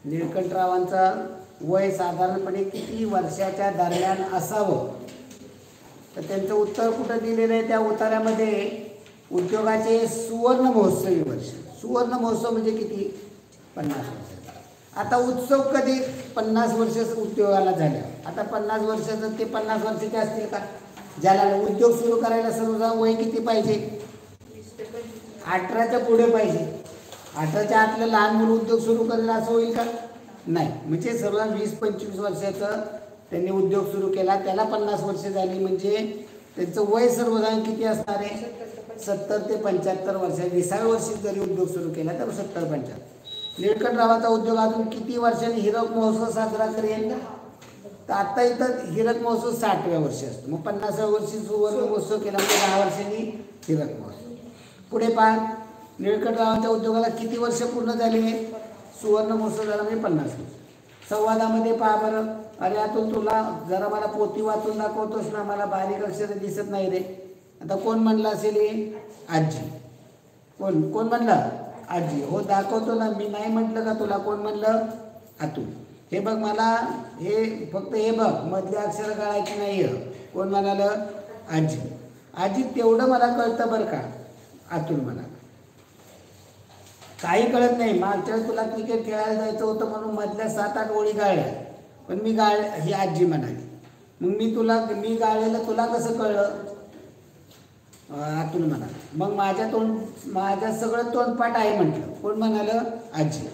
निळकंठरावांचा वय साधारणपणे किती वर्षाच्या दरम्यान असावं, तर त्यांचं उत्तर कुठं दिलेलं आहे? त्या उत्तरामध्ये उद्योगाचे सुवर्ण महोत्सवी वर्ष. सुवर्ण महोत्सव म्हणजे किती? 50 वर्ष. आता उत्सव कधी 50 वर्ष उद्योगाला झाल्या. आता 50 वर्षाचं ते 50 वर्षाचे असतील का? ज्याला उद्योग सुरू करायला सर्वसाधारण वय किती पाहिजे? 18च्या पुढे पाहिजे. 18च्या आतलं लहान मुलं उद्योग सुरू करेल असं होईल का? नाही. म्हणजे सर्व 20-25 वर्षाचं त्यांनी उद्योग सुरू केला, त्याला 50 वर्ष झाली, म्हणजे त्यांचं वय सर्वसाधारण किती असणार आहे? 70 ते 75 वर्ष. 20व्या वर्षी जरी उद्योग सुरू केला तर 70-75. निळकंठरावांचा उद्योग अजून किती वर्षांनी हिरक महोत्सव साजरा करेल? तर आता इथं हिरक महोत्सव 60व्या वर्षी असतो. मग 50व्या वर्षी सुवर्ण महोत्सव केला म्हणजे 10 वर्षांनी हिरक महोत्सव. पुढे पहा, निळकंठरावांच्या उद्योगाला किती वर्ष पूर्ण झाले? सुवर्ण महोत्सव झाला म्हणजे 50 वर्ष. संवादामध्ये पहा बरं. अरे यातून तुला जरा मला पोथी वाचून दाखवतोस ना, मला बारीक अक्षर दिसत नाही रे. आता कोण म्हणलं असेल? आजी. कोण म्हणलं? आजी. हो दाखवतो ना, मी नाही म्हटलं का तुला? कोण म्हणलं? अतुल. हे बघ मला, हे फक्त हे बघ, मधले अक्षर कळायची नाही. कोण म्हणालं? आजी. आजी तेवढं मला कळतं बरं का, अतुल म्हणाला. काही कळत नाही. मागच्या वेळेस तुला क्रिकेट खेळायला जायचं होतं म्हणून मधल्या 7-8 ओळी गाळल्या, पण मी ही आजी म्हणाली. मग मी गाळलेलं तुला कसं कळलं? अतुल म्हणाला. मग माझ्या सगळं तोंडपाठ आहे म्हटलं. कोण म्हणालं? आजी.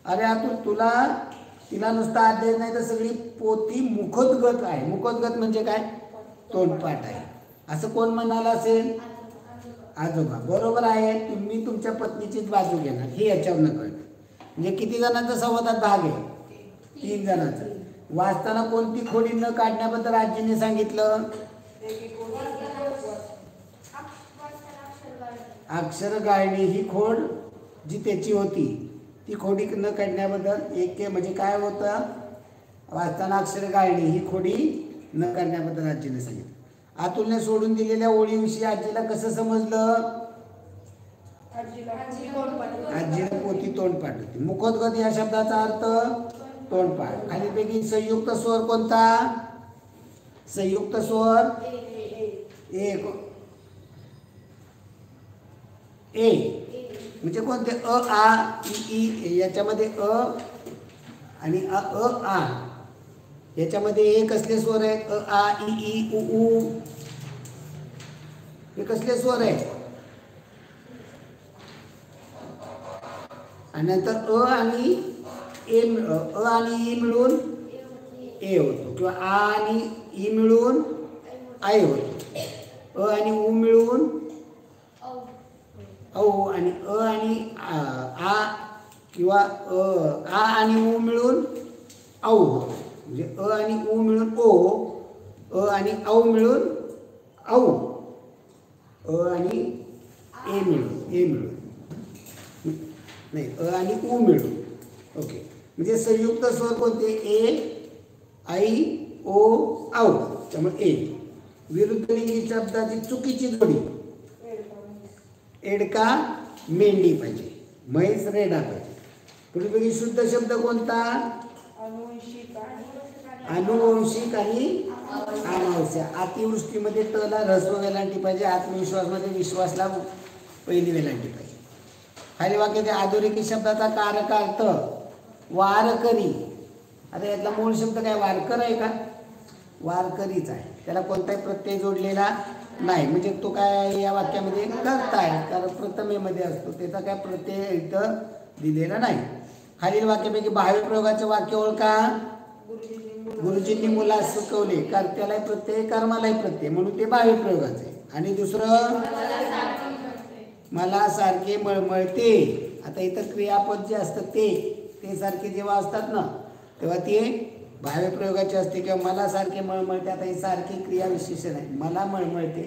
अरे अतुल तिला नुसता अध्याय नाही तर सगळी पोथी मुखोद्गत आहे. मुखोद्गत म्हणजे काय? तोंडपाठ आहे. असं कोण म्हणाला असेल? आजोबा. बरोबर आहे. तुम्ही तुमच्या पत्नीचीच बाजू घेणार हे याच्यावरनं कळलं. म्हणजे किती जणांचा संवादात भाग आहे? 3 जणांचा. वाचताना कोणती खोडी न काढण्याबद्दल आजीने सांगितलं? अक्षर गाळणी ही खोड जी त्याची होती ती खोडी न काढण्याबद्दल. म्हणजे काय होतं? वाचताना अक्षर गाळणी ही खोडी न काढण्याबद्दल आजीने सांगितलं. अतुलने सोडून दिलेल्या ओळीविषयी आजीला कसं समजलं? आजीला पोथी तोंडपाठ होती. मुखोद्गत या शब्दाचा अर्थ तोंडपाठ. खालीपैकी संयुक्त स्वर कोणता? संयुक्त स्वर ए. म्हणजे कोणते? अ आ इ ई. याच्यामध्ये अ आणि अ आ. याच्यामध्ये हे कसले स्वर आहेत? अ आ इ ई उ ऊ. हे कसले स्वर आहेत? आणि नंतर अ आणि ई मिळून ए होतो, किंवा आ आणि ई मिळून आय होतो. अ आणि उ मिळून औ, आणि अ आणि आ किंवा आ आणि उ मिळून औ. म्हणजे अ आणि उ मिळून ओ, अ आणि औ मिळून औ, अ आणि ए मिळून नाही, अ आणि उ मिळून. ओके. म्हणजे संयुक्त स्वर कोणते? ए, आई, ओ, औ. त्यामुळे ए. विरुद्ध लिंगी शब्दाची चुकीची जोडी एडका मेंढी पाहिजे, म्हैस रेडा पाहिजे. पुढे शुद्ध शब्द कोणता? अनुवंशिक आणि अनावश्यक. अतिवृष्टीमध्ये तला ऱ्हस्व वेलांटी पाहिजे. आत्मविश्वासमध्ये विश्वासला पहिली वेलांटी पाहिजे. खाली वाक्यात अधोरेखित शब्दाचा कारक अर्थ वारकरी. आता यातला मूळ शब्द काय? वारकर आहे का? वारकरीच आहे. त्याला कोणताही प्रत्यय जोडलेला नाही. म्हणजे तो काय या वाक्यामध्ये करता आहे, कारण प्रथमेमध्ये असतो. त्याचा काय प्रत्यय इथं दिलेला नाही. खालील वाक्यापैकी बाह्य प्रयोगाचे वाक्य ओळखा. गुरुजींनी मुलास शिकवले. कर्त्यालाही प्रत्यय, कर्मालाही प्रत्यय, म्हणून ते बाह्य प्रयोगाचे. आणि दुसरं, मला सारखे मळमळते. आता इथं क्रियापद जे असतं ते सारखे जेव्हा असतात ना तेव्हा ते बाह्य प्रयोगाचे असते. किंवा मला सारखे मळमळते. आता ही सारखी क्रिया विशेषण आहे. मला मळमळते,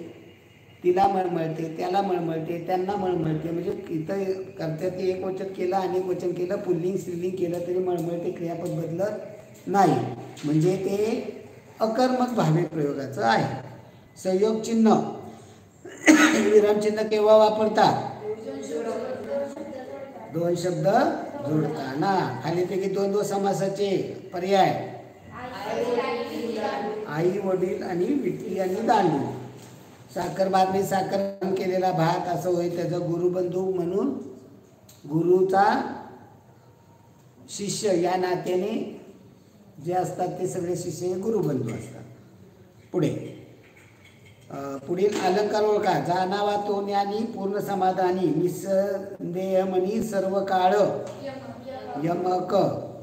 तिला मळमळते, त्याला मळमळते, त्यांना मळमळते. म्हणजे इथं कर्त्यात एक वचन केलं, अनेक वचन केलं, पुल्लिंग स्त्रीलिंग केलं तरी मळमळते क्रियापद बदलत नाही. म्हणजे ते अकर्मक बाह्य प्रयोगाचं आहे. संयोग चिन्ह विराम चिन्ह केव्हा वापरतात? दोन शब्द जोडताना खाली पैकी द्वंद्व समासाचे पर्याय आई वडील आणि विटी आणि दांडू. साखर बांधणी साखर केलेला भात असं होय. त्याचा गुरुबंधू म्हणून गुरुचा शिष्य या नात्याने जे असतात ते सगळे शिष्य हे गुरुबंधू असतात. पुढे पुढील अलंकार ओळखा. जाणावा तो ज्ञानी पूर्ण समाधानी निसंदेह म्हणी सर्व काळ यमक.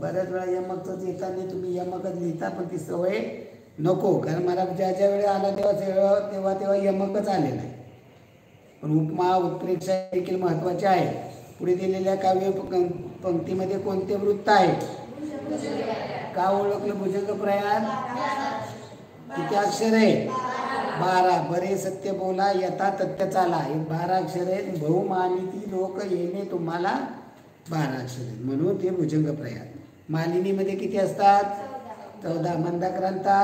बऱ्याच वेळा यमकच येताना तुम्ही यमकच लिहिता पण ती सवय नको, कारण मला ज्या ज्या वेळेला आला तेव्हा तेव्हा यमकच आलेला आहे. पण उपमा उत्प्रेक्षा देखील महत्त्वाचे आहे. पुढे दिलेल्या काव्य पंक्तीमध्ये कोणते वृत्त आहे? का ओळखलं? भुजंग प्रयाण किती अक्षर आहे? 12. बरे सत्य बोला यथा तथ्य चाला. हे 12 अक्षर आहेत. बहुमानिती लोक येणे तुम्हाला 12 अक्षर आहेत म्हणून ते भुजंग प्रयाण. मालिनीमध्ये किती असतात? 14. मंदाक्रांता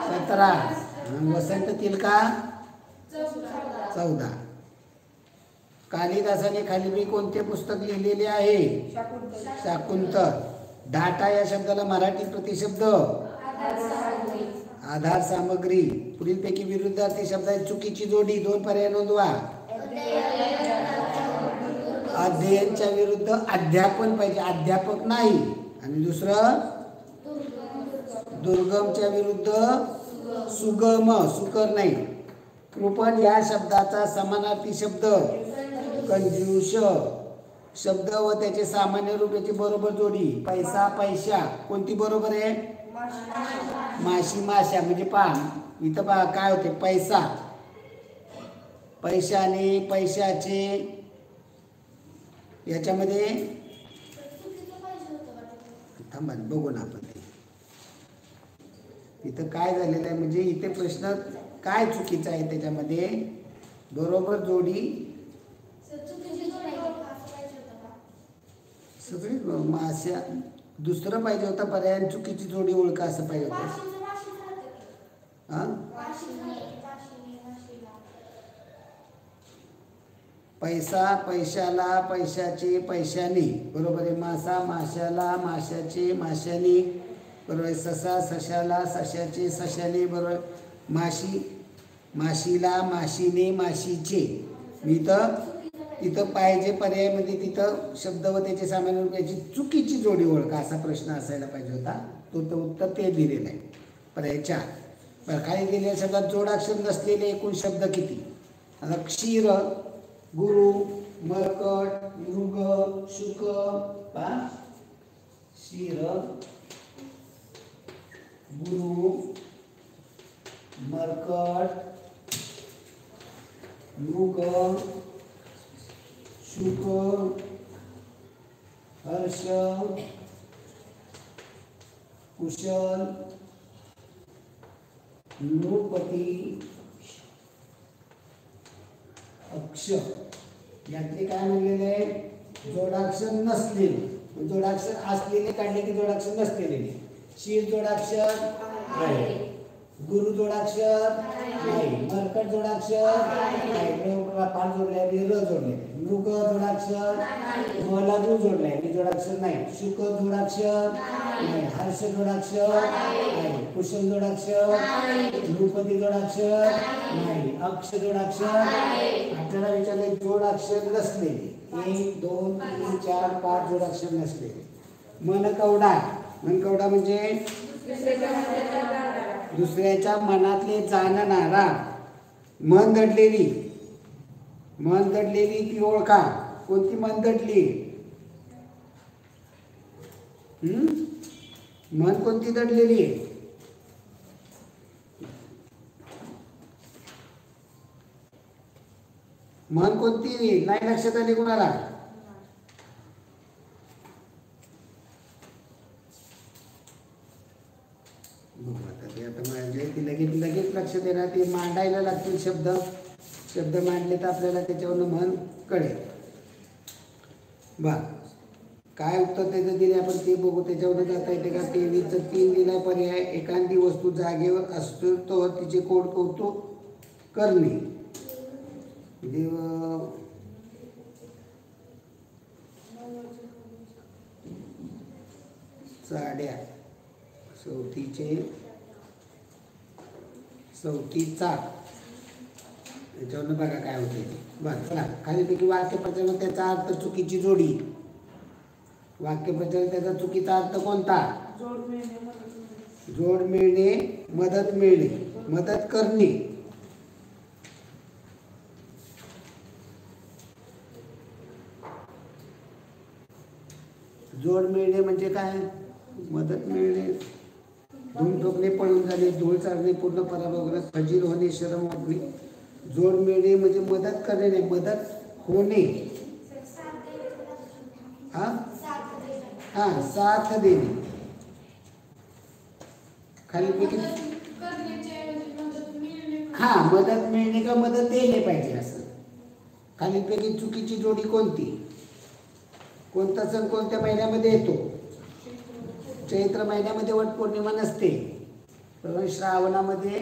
17. वसंत तिलका 14. कालिदासाने खालील कोणते पुस्तक लिहिलेले आहे? शाकुंतल. डाटा या शब्दाला मराठी प्रतिशब्द आधार सामग्री. पुढीलपैकी विरुद्धार्थी शब्दाची चुकीची जोडी 2 पर्याय नोंदवा. अध्ययनच्या विरुद्ध अध्यापन पाहिजे, अध्यापक नाही. आणि दुसरं दुर्गमच्या विरुद्ध सुगम, सुकर नाही. कृपण या शब्दाचा समानार्थी शब्द कंजूष. शब्द व त्याचे सामान्य रूप याची बरोबर जोडी. पैसा पैशा. कोणती बरोबर आहे? माशी माशा. म्हणजे पहा इथं पहा काय होते? पैसा पैशाने पैशाचे याच्यामध्ये थांबा बघू ना आपण ते इथं काय झालेलं आहे. म्हणजे इथे प्रश्न काय चुकीचं आहे त्याच्यामध्ये? बरोबर जोडी सगळी माश्या. दुसरं पाहिजे होता पर्याय चुकीची जोडी ओळखा असं पाहिजे होतं. पैसा पैशाला पैशाचे पैशाने बरोबर आहे. मासा माशाला माशाचे माशाने बरोबर आहे. ससा सशाला सशाचे सशाने बरोबर. माशी माशीला माशीने माशीचे. मी तिथं पाहिजे पर्यायामध्ये तिथं शब्द व त्याचे सामान्य रूपाची चुकीची जोडी ओळखा असा प्रश्न असायला पाहिजे होता. तो उत्तर ते दिलेलं आहे. पर्याय 4. बरं खाली दिलेल्या शब्दात जोडाक्षर नसलेले एकूण शब्द किती? आता क्षीर गुरु मरकट मृग शुक. क्षीर गुरु मरकट मृग शुक हर्ष कुशल नृपती अक्ष. यातले काय म्हणलेले आहे? जोडाक्षर नसलेले. जोडाक्षर असलेले काढले की जोडाक्षर नसलेले. शीर जोडाक्षर आहे. गुरु जोडाक्षर नाही. मरकट जोडाक्षर नाही. पाच जोडले र जोडले. मृग जोडाक्षर मला रू जोडलाय मी जोडाक्षर नाही. शुक जोडाक्षर नाही. हर्ष जोडाक्षर नाही. कुशल जोडाक्षर नृपती जोडाक्षर नाही. अक्ष जोडाक्षर. आपल्याला विचारले जोडाक्षर नसलेले 1 2 3 4 5 जोडाक्षर नसलेले. मनकवडा. मनकवडा म्हणजे दुसऱ्याच्या मनातले जाणणारा. मन दडलेली. मन दडलेली ती ओळखा. कोणती मन दडली? मन कोणती दडलेली आहे? मन कोणती नाही लक्षात आली कोणाला? लगेच लक्ष देणार. ते मांडायला लागतील शब्द. शब्द मांडले तर आपल्याला त्याच्यावरून मन कळेल. काय उत्तर त्याचं दिले आपण ते बघू. त्याच्यावर जाता येते का? 23 3 दिला पर्याय. एखादी वस्तू जागेवर असतो तो तिचे कोड कौतुक करणे. साड्या, चौथी चाक. याच्यावरनं बघा काय होते. बरं चला खालीपैकी वाक्यप्रचार त्याचा अर्थ चुकीची जोडी. वाक्यप्रचार त्याचा चुकीचा अर्थ कोणता? जोड मिळणे, मदत मिळणे, मदत करणे. जोड मिळणे म्हणजे काय? मदत मिळणे. धूम ठोकणे, पळून जाणे, धूळ चालणे, पूर्ण पराभव करणे, फजीर होणे, शरम वाटणे. जोड मिळणे म्हणजे मदत करणे नाही, मदत होणे. हा साथ देणे. खालीपैकी हा मदत मिळणे का मदत देणे पाहिजे असं. खालीपैकी चुकीची जोडी कोणती? कोणता सण कोणत्या महिन्यामध्ये येतो? चैत्र महिन्यामध्ये वटपौर्णिमा नसते. श्रावणामध्ये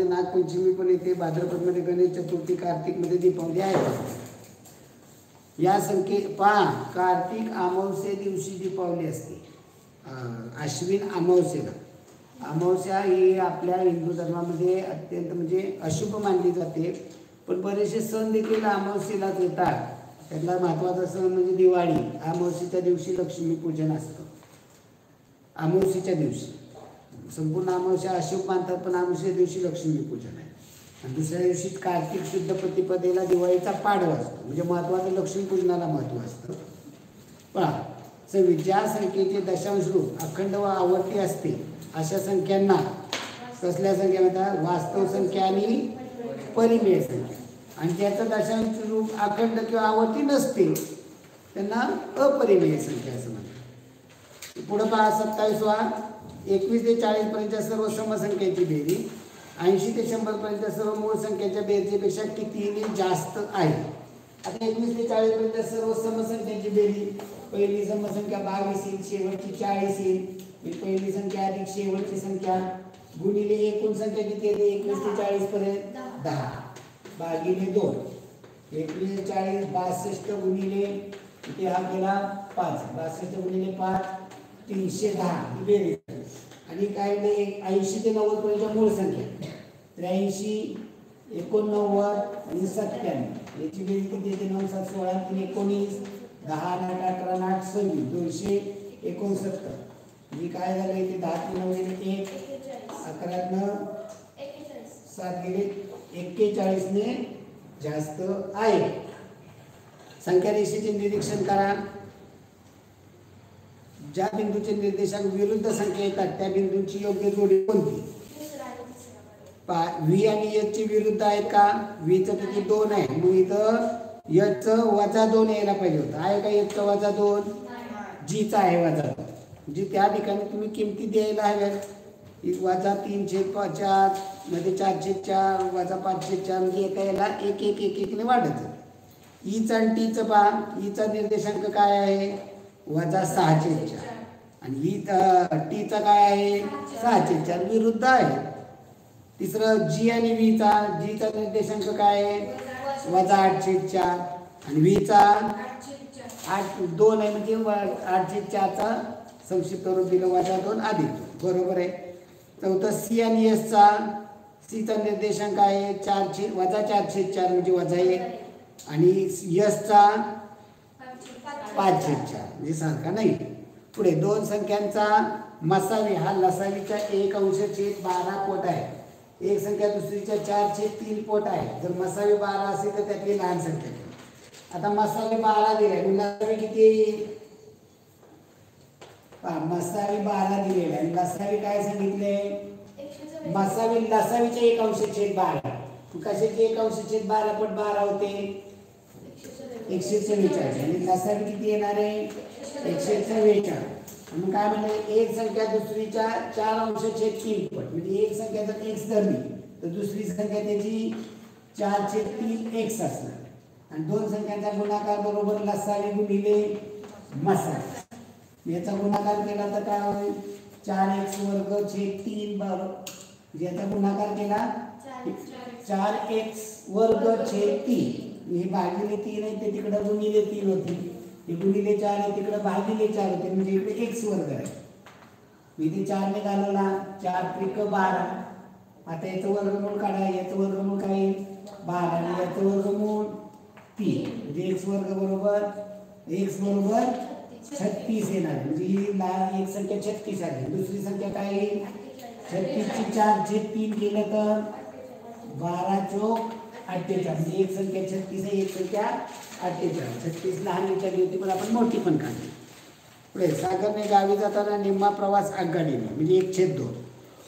नागपंचमी पण येते. भाद्रपदमध्ये गणेश चतुर्थी, कार्तिकमध्ये दीपावली आहे. या कार्तिक अमावस्ये दिवशी दीपावली असते. अश्विन अमावस्येला. अमावस्या ही आपल्या हिंदू धर्मामध्ये अत्यंत म्हणजे अशुभ मानली जाते. पण बरेचसे सण देखील अमावस्येलाच येतात. त्यातला महत्त्वाचा सण म्हणजे दिवाळी. अमावस्येच्या दिवशी लक्ष्मीपूजन असतं. अमावस्येच्या दिवशी संपूर्ण अमावस्या अशुभ मानतात, पण अमावस्येच्या दिवशी लक्ष्मीपूजन आहे. आणि दुसऱ्या दिवशी कार्तिक शुद्ध प्रतिपदेला दिवाळीचा पाडवा असतो. म्हणजे महत्त्वाचं लक्ष्मीपूजनाला महत्त्व असतं. पहा ज्या संख्येचे दशांश रूप अखंड व आवर्ती असते अशा संख्यांना कसल्या संख्या म्हणतात? वास्तव संख्या आणि परिमेय संख्या. आणि ज्याचं दशांश रूप अखंड किंवा आवर्ती नसते त्यांना अपरिमेय संख्या असं म्हणतात. पुढं पहा 27वा. 21 ते 40 पर्यंतच्या सर्व समसंख्येची बेरीज 80 ते 100 पर्यंतच्या सर्व मूळ संख्येच्या बेरजेपेक्षा कितीने जास्त आहे. आता 21 ते 40 पर्यंतच्या सर्व समसंख्येची बेरीज. पहिली समसंख्या 22 येईल, शेवटची 40 येईल. पहिली संख्या अधिक शेवटची संख्या गुणिले एकूण संख्या किती येते? 21 ते 40 पर्यंत 10 भागिले 2. 21 ते 40 62 गुणिले किती हा केला 5. 62 गुणिले 5 310 ही बेरीज. आणि काय नाही 80 ते 90 पर्यंतच्या मूळ संख्या 83 89 आणि 97 याची बेरीज किती येते? 9 7 16 3 19 10 8 18 8 26 269. ही काय झालं इथे 10 9 गेले 1 11 9 7 गेले 41 ने जास्त आहे. संख्या रेषेचे निरीक्षण करा. ज्या बिंदूचे निर्देशांक विरुद्ध संख्या येतात त्या बिंदूंची योग्य जोडी कोणती? व्ही आणि एच ची विरुद्ध आहेत का? व्हीचं किती 2 आहे, मग इथं एचचं -2 यायला पाहिजे होतं. आहे का एचचं -2? जीचा आहे -2. जी त्या ठिकाणी तुम्ही किमती द्यायला हव्यात. -3/4 मध्ये 4/4 -5/4 म्हणजे एका याला 1 1 1 1 ने वाढत. ईचा आणि टीचं पहा. ईचा निर्देशांक काय आहे? -6/4 आणि ही टीचा काय आहे? 6/4 विरुद्ध आहे. तिसरं जी आणि व्हीचा. जीचा निर्देशांक काय आहे? -8/4 आणि व्हीचा 2 आहे म्हणजे 8/4चा संक्षिप्त रूप दिलं -2 अधिक. बरोबर आहे. चौथं सी आणि एसचा. सीचा निर्देशांक आहे -4/4 म्हणजे -1 आणि एसचा 5/4 म्हणजे सारखा नाही. पुढे 2 संख्यांचा मसावी हा लसावीचा 1/12 पोट आहे. एक संख्या दुसरीच्या 4/3 पोट आहे. जर मसावी 12 असेल तर त्यातली लहान संख्या. आता मसावी 12 दिले, लसावी किती येईल? मसावी 12 दिलेला आहे. लसावी काय सांगितले? मसावी लसावीच्या 1/12. कशाचे 1/12 पट 12 होते? 144 आणि लसावी किती येणार आहे? 144. मग काय म्हणले? एक संख्या दुसरीच्या 4/3 पट म्हणजे एक संख्या जर x धरली तर दुसरी संख्या त्याची 4/3 x असणार. आणि 2 संख्यांचा गुणाकार बरोबर लसावी गुणिले मसावी. याचा गुणाकार केला तर काय होईल? 4x² 3 याचा गुणाकार केला 4x² 3 हे भागिले 3 आहे ते तिकडे गुणिले 3 होती. हे गुणिले 4 आहे, तिकडे भागिले 4 होते म्हणजे इकडे x वर्ग आहे. मी इथे 4 ने घालवला, 4 त्रिक 12. आता याचं वर्गमूळ काढा, याचं वर्गमूळ काय येईल 12 आणि याचं वर्गमूळ 3 म्हणजे x वर्ग बरोबर 36 येणार. म्हणजे ही एक संख्या 36 आहे. दुसरी संख्या काय येईल 36 ची 4/3 केलं तर 12 चोक 48 म्हणजे एक संख्या 36 आहे, एक संख्या 48. 36 लहान विचारली होती पण आपण मोठी पण काढली. पुढे सागरने गावी जाताना निम्मा प्रवास आगगाडीने म्हणजे 1/2,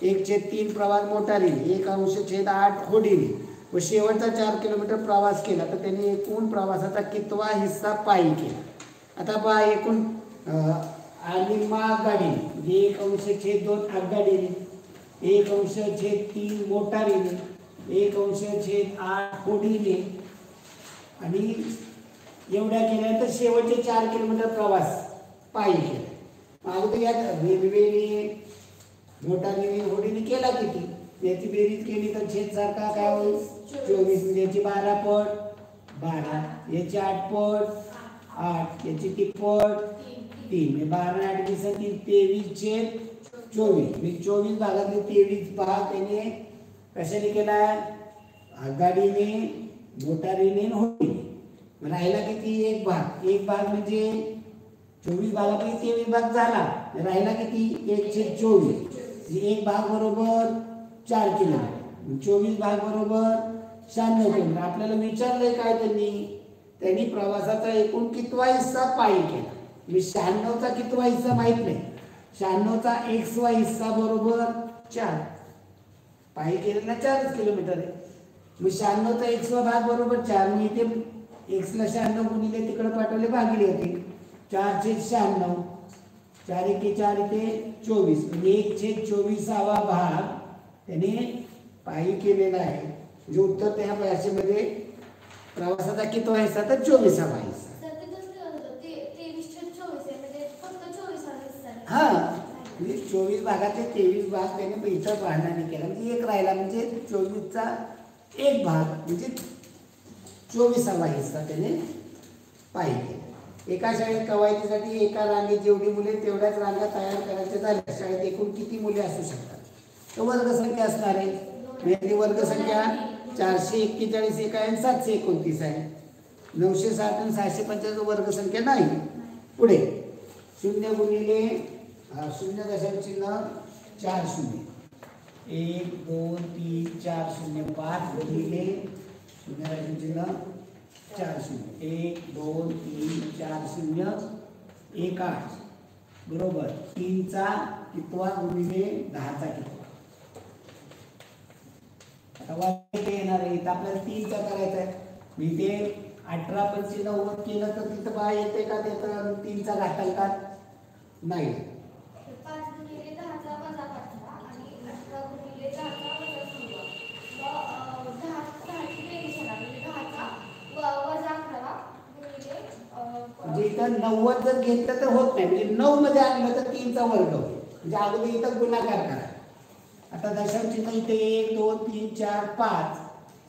1/3 प्रवास मोटारीने, 1/8 होडीने व शेवटचा 4 किलोमीटर प्रवास केला तर त्याने एकूण प्रवासाचा कितवा हिस्सा पायी केला. आता पहा एकूण निम्मा आगगाडीने म्हणजे 1/2 आगगाडीने, 1/3 मोटारीने, 1/8 होडीने आणि एवढ्या केल्यानंतर शेवटचे 4 किलोमीटर प्रवास पायी केला. अगोदर यात रेल्वेने, मोटारीने, होडीने केला किती याची बेरीज केली तर छेद सारखा काय होईल 24 म्हणजे याची 12 पट 12, याची 8 पट 8, याची तिप्पट 3 12 8 20 23/24 म्हणजे 24 भागातले 23 भाग त्याने कशाने केला आगगाडीने, मोटारीने, होडीने. राहिला किती एक भाग म्हणजे 24 भागापैकी 23 भाग झाला, राहिला किती 1/24 एक भाग बरोबर 4 किलोमीटर, 24 भाग बरोबर 96 किलोमीटर. आपल्याला विचारलंय काय त्यांनी प्रवासाचा एकूण कितवा हिस्सा पायी केला. मी 96चा कितवा हिस्सा माहित नाही, 96चा xवा हिस्सा बरोबर 4, पायी केलेला 4 किलोमीटर आहे. मग 96चा xवा भाग बरोबर 4, मी इथे x ला 96 गुणिले तिकडे पाठवले भागिले होते 4/96, 4 एके 4 इथे 24 म्हणजे 1/24वा भाग त्याने पायी केलेला आहे. म्हणजे उत्तर त्या भाषेमध्ये प्रवासाचा कितवा हिस्सा तर 24वा हिस्सा. हा म्हणजे 24 भागाचे 23 भाग त्याने इतर वाहनाने केला म्हणजे एक राहिला म्हणजे 24चा एक भाग म्हणजे 24वा हिस्सा त्याने पायी केला. एका शाळेत कवायतीसाठी एका रांगेत जेवढी मुले तेवढ्याच रांगा तयार करायच्या झाल्या शाळेत एकूण किती मुले असू शकतात तर वर्गसंख्या असणार आहे. म्हणजे वर्गसंख्या 441 एक आहे आणि 729 आहे. 960 आणि 645 वर्गसंख्या नाही. पुढे 0 गुणिले 0.40 1 2 3 4 0 5 गुणिले 0.40 1 2 3 4 0 1 8 बरोबर 3चा कितवा गुणिले 10चा कितवा. आता वाढ येणार आहे तर आपल्याला 3चा करायचा आहे. मी ते 18 × 90 केलं तर तिथं बा येते का त्याचं 3चा घातांकात नाही. म्हणजे इथं 90 जर घेतलं तर होत नाही म्हणजे 9 मध्ये आणलं तर 3चा वर्ग होईल म्हणजे अगोदर इथं गुणाकार करा. आता दशांश चिन्ह इथे 1 2 3 4 5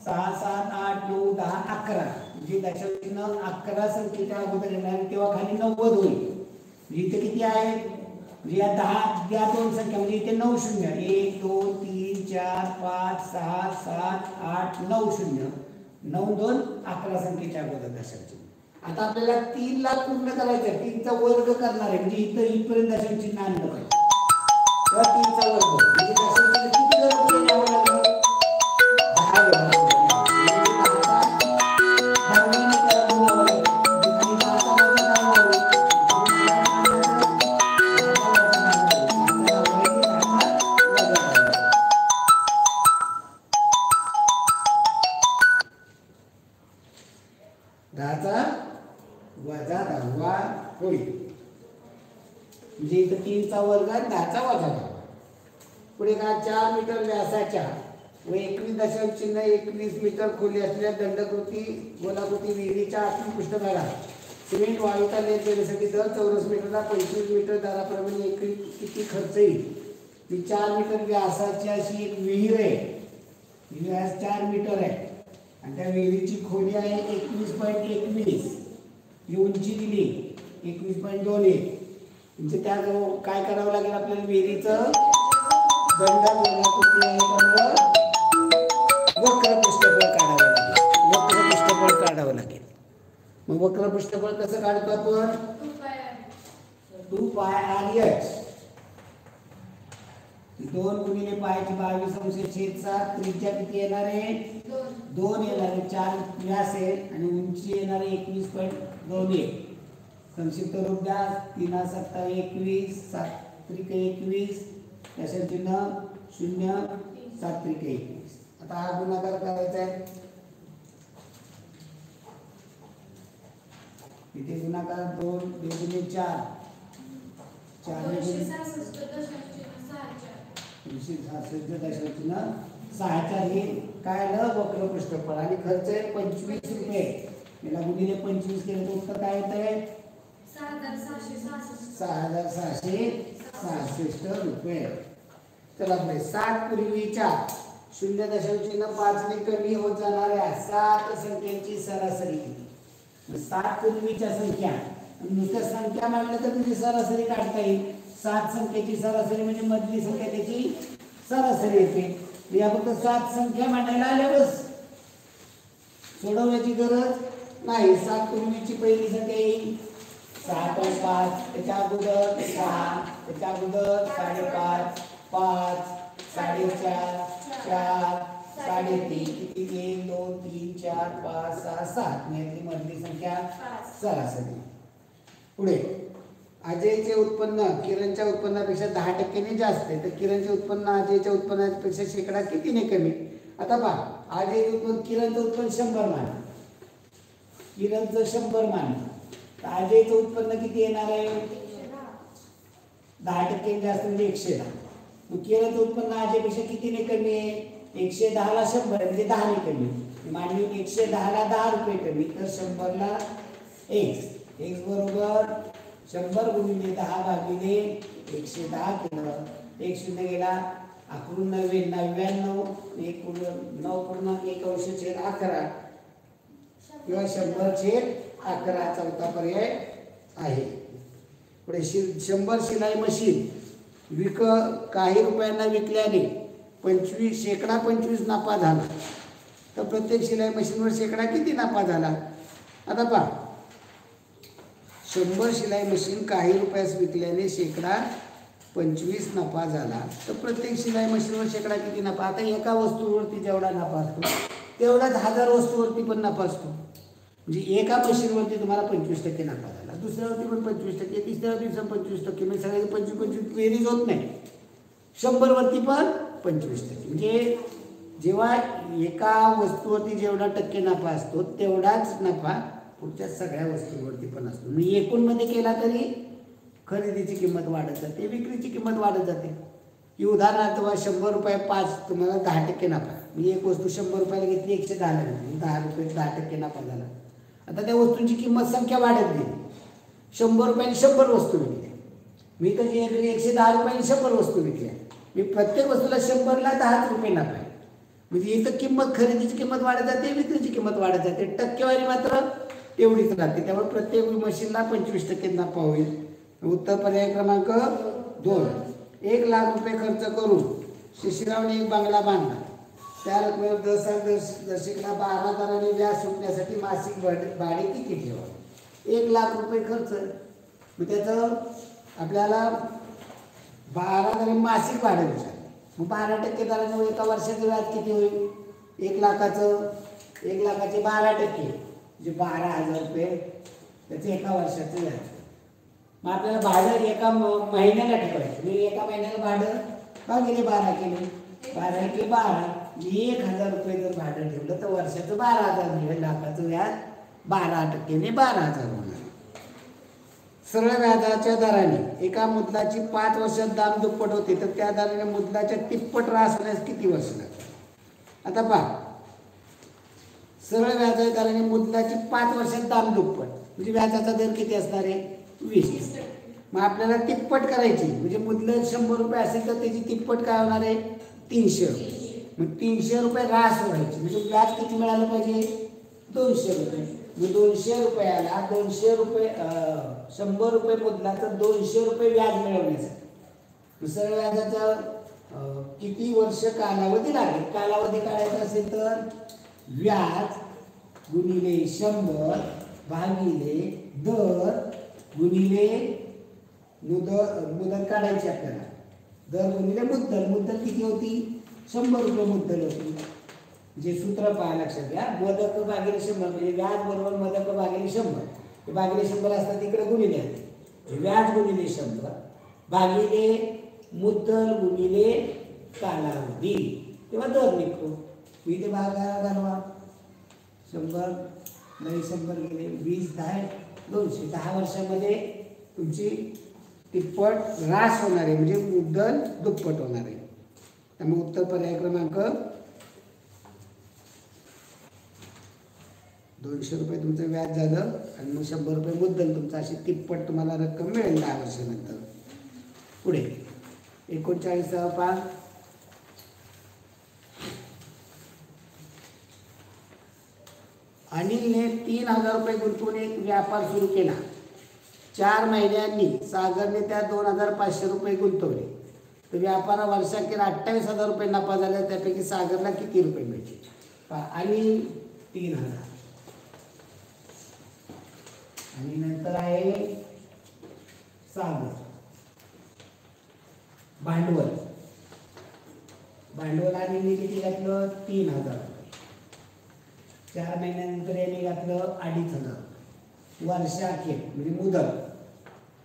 6 7 8 9 10 11 म्हणजे दशांश चिन्ह 11 संख्येच्या अगोदर येणार तेव्हा खाली 90 होईल. इथे किती आहे म्हणजे या 10 या दोन संख्या म्हणजे इथे 9 शून्य 1 2 3 4 5 6 7 8 9 शून्य 9 2 11 संख्येच्या अगोदर दशांश चिन्ह. आता आपल्याला 3 ला पूर्ण करायचं आहे 3चा वर्ग करणार आहे म्हणजे इथं इथपर्यंत दशांश चिन्ह आणलं पाहिजे तेव्हा 3चा वर्ग म्हणजे दशांश चिन्ह किती वर्ग लिहावं लागेल 10 वर्ग. म्हणजे इथं 3चा वर्ग आणि 10चा वजा 10. पुढे का 4 मीटर व्यासाच्या व 21.21 मीटर खोली असलेल्या दंडकृती गोलाकृती विहिरीच्या आतील पृष्ठभागात सिमेंट वाळूचा लेप देण्यासाठी दर चौरस मीटरला 25 मीटर दराप्रमाणे एकरी किती खर्च येईल. ती 4 मीटर व्यासाची अशी एक विहीर आहे. व्यास 4 मीटर आहे आणि त्या विहिरीची खोली आहे 21.21. ही उंची दिली 21.21 म्हणजे त्या काय करावं लागेल आपल्याला विहिरीचं दंड वक्र पृष्ठफळ काढावं लागेल. वक्र पृष्ठफळ काढावं लागेल. मग वक्र पृष्ठफळ कसं काढतो आपण 2πr/h 2 गुणिले पायची 22 अंश छेद 7 त्रिज्या किती येणार आहे 2 येणार आहे 4 व्यास आहे आणि उंची येणार आहे 21.21 संक्षिप्त रूप द्या 3 7 21 7 त्रिक 21 त्याचं चिन्ह 0 7 त्रिक 21. आता हा गुणाकार करायचा आहे इथे गुणाकार 2 गुणिले 4 6 हे काय आलं वक्र पृष्ठफळ आणि खर्च आहे 25 रुपये. याला गुणिले 25 केलं तर उत्तर काय येत आहे 6,666 रुपये. चला पुढे 7 पूर्वीच्या 0.5 ने कमी होत जाणाऱ्या 7 संख्यांची सरासरी. 7 पूर्वीच्या संख्या नुसत्या संख्या मांडल्या तर तुझी सरासरी काढता येईल. 7 संख्येची सरासरी म्हणजे मधली संख्या त्याची सरासरी येते. या फक्त 7 संख्या मांडायला आल्या बस सोडवण्याची गरज नाही. 7 पूर्वीची पहिली संख्या येईल 6.5 त्याच्या अगोदर 6 त्याच्या अगोदर 5.5 5 4.5 4 3.5 किती 1 2 3 4 5 6 7 यातली मधली संख्या सरासरी. पुढे अजयचे उत्पन्न किरणच्या उत्पन्नापेक्षा 10% जास्त आहे तर किरणचे उत्पन्न अजयच्या उत्पन्नापेक्षा शेकडा कितीने कमी. आता पहा अजयचे उत्पन्न किरणचं उत्पन्न 100 मान किरणचं 100 मान तर अजयचं उत्पन्न किती येणार आहे 10% जास्त म्हणजे 110. मग किरणचं उत्पन्न अजयपेक्षा कितीने कमी आहे 110 ला 100 म्हणजे 10 ने कमी. मांडणी 110 ला 10 रुपये कमी तर 100 ला x बरोबर 100 गुणिले 10 भागिले 110 केलं 1 शून्य गेला 11 99 9.1 छेद 11 किंवा 100/11 चौथा पर्याय आहे. पुढे 100 शिलाई मशीन काही रुपयांना विकल्याने 25% नफा झाला तर प्रत्येक शिलाई मशीनवर शेकडा किती नफा झाला. आता पहा 100 शिलाई मशीन काही रुपयास विकल्याने शेकडा 25 नफा झाला तर प्रत्येक शिलाई मशीनवर शेकडा किती नफा. आता एका वस्तूवरती जेवढा नफा असतो तेवढाच 1000 वस्तूवरती पण नफा असतो. म्हणजे एका मशीनवरती तुम्हाला 25% नफा झाला दुसऱ्यावरती पण 25% तिसऱ्यावरती पण 25% म्हणजे सगळे 25 बेरीज होत नाही 100 वरती पण 25%. म्हणजे जेव्हा एका वस्तूवरती जेवढा टक्के नफा असतो तेवढाच नफा पुढच्या सगळ्या वस्तूंवरती पण असतो. मी एकूणमध्ये केला तरी खरेदीची किंमत वाढत जाते विक्रीची किंमत वाढत जाते. की उदाहरणार्थ 100 रुपये 5 तुम्हाला 10% नफा. मी एक वस्तू 100 रुपयाला घेतली 110 ला घेतली 10 रुपये 10% नफा झाला. आता त्या वस्तूंची किंमत संख्या वाढत गेली 100 रुपयाने 100 वस्तू विकल्या. मी तर 110 रुपयाने 100 वस्तू विकल्या. मी प्रत्येक वस्तूला 100 ला 10 रुपये नफा आहे. म्हणजे इथं किंमत खरेदीची किंमत वाढत जाते विक्रीची किंमत वाढत जाते टक्केवारी मात्र तेवढीच राहते. त्यामुळे प्रत्येक मशीनला 25% नफा होईल. उत्तर पर्याय क्रमांक 2. 1 लाख रुपये खर्च करून शिशिरावने एक बंगला बांधला. त्या रकमेवर दर्शकला 12 दराने व्याज सुटण्यासाठी मासिक भाडे किती ठेवावे. 1 लाख रुपये खर्च मग त्याचं आपल्याला 12 दराने मासिक भाडे विचारलं. मग 12% दराने एका वर्षाचं व्याज किती होईल 1 लाखाचं 1 लाखाचे 12% म्हणजे 12,000 रुपये त्याचं एका वर्षाचं व्याज. मग आपल्याला भाडं एका महिन्याला ठेवायचं. मी एका महिन्याला भाडं भागिले 12 केले 12 के 12 1000 रुपये जर भाडं ठेवलं तर वर्षाचं 12,000 मिळेल. लाखाचं व्याज 12% 12,000 होणार. सरळ व्याजाच्या दराने एका मुद्दलाची 5 वर्षात दाम दुप्पट होते तर त्या दराने मुद्दलाच्या तिप्पट रास होण्यास किती वर्ष लागतात. आता पहा सरळ व्याजाच्या दराने मुद्दलाची 5 वर्षात दाम दुप्पट म्हणजे व्याजाचा दर किती असणार आहे 20. मग आपल्याला तिप्पट करायची म्हणजे मुद्दल 100 रुपये असेल तर त्याची तिप्पट काय होणार आहे 300 रुपये. मग 300 रुपये रास व्हायची म्हणजे व्याज किती मिळालं पाहिजे 200 रुपये. मग 200 रुपयाला 200 रुपये 100 रुपये मुद्दला तर 200 रुपये व्याज मिळवण्यासाठी दुसऱ्या व्याजाचा किती वर्ष कालावधी लागेल. कालावधी काढायचा असेल तर व्याज गुणिले 100 भागिले दर गुणिले मुदत काढायची आपल्याला. दर गुणिले मुद्दल. मुद्दल किती होती 100 रुपये मुद्दल होती. जे सूत्र पहा लक्षात घ्या. मोदक भागिले 100 म्हणजे व्याज बरोबर मोदक भागिले 100. हे भागिले 100 असतात तिकडे गुणिले आहे. व्याज गुणिले 100 भागिले मुद्दल गुणिले कालावधी तेव्हा दर निघतो. मी ते भागाला घालवा 100 नाही 100 गेले 20 10 200. 10 वर्षामध्ये तुमची तिप्पट ह्रास होणार आहे म्हणजे मुद्दल दुप्पट होणार आहे. त्यामुळे उत्तर पर्याय क्रमांक 200 रुपये तुमचं व्याज झालं आणि मग 100 रुपये मुद्दल तुमचं अशी तिप्पट तुम्हाला रक्कम मिळेल 10 वर्षानंतर. पुढे 39 पान. अनिलने 3000 रुपये गुंतवून एक व्यापार सुरू केला. 4 महिन्यांनी सागरने त्यात 2500 रुपये गुंतवले तर व्यापारा वर्षाखेर 28,000 रुपये नफा झाला. त्यापैकी सागरला किती रुपये मिळतील. आणि 3000 आणि नंतर आहे सागर. भांडवल आणि किती घातलं 3000 रुपये. 4 महिन्यानंतर याने घातलं 2500. वर्षाखेर म्हणजे मुदत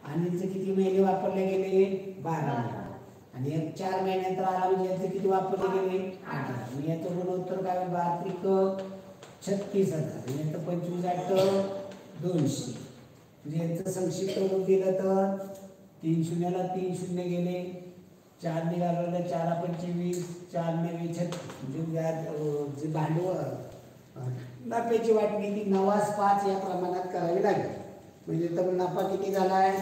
आणि किती महिने वापरले गेले 12 महिने. आणि 4 महिन्यानंतर आला म्हणजे याचे किती वापरले गेले 18. म्हणजे याचं गुणोत्तर काय 12 36,000. आणि याचं 25 200. म्हणजे यांचं संक्षिप्त रूप दिलं तर 3 शून्याला 3 शून्य गेले. 4 ने घालवलं 4 25 4 ने 36. म्हणजे व्याज जे भांडवल नफ्याची वाटणी ती 9/5 या प्रमाणात करावी लागेल. म्हणजे तर नफा किती झाला आहे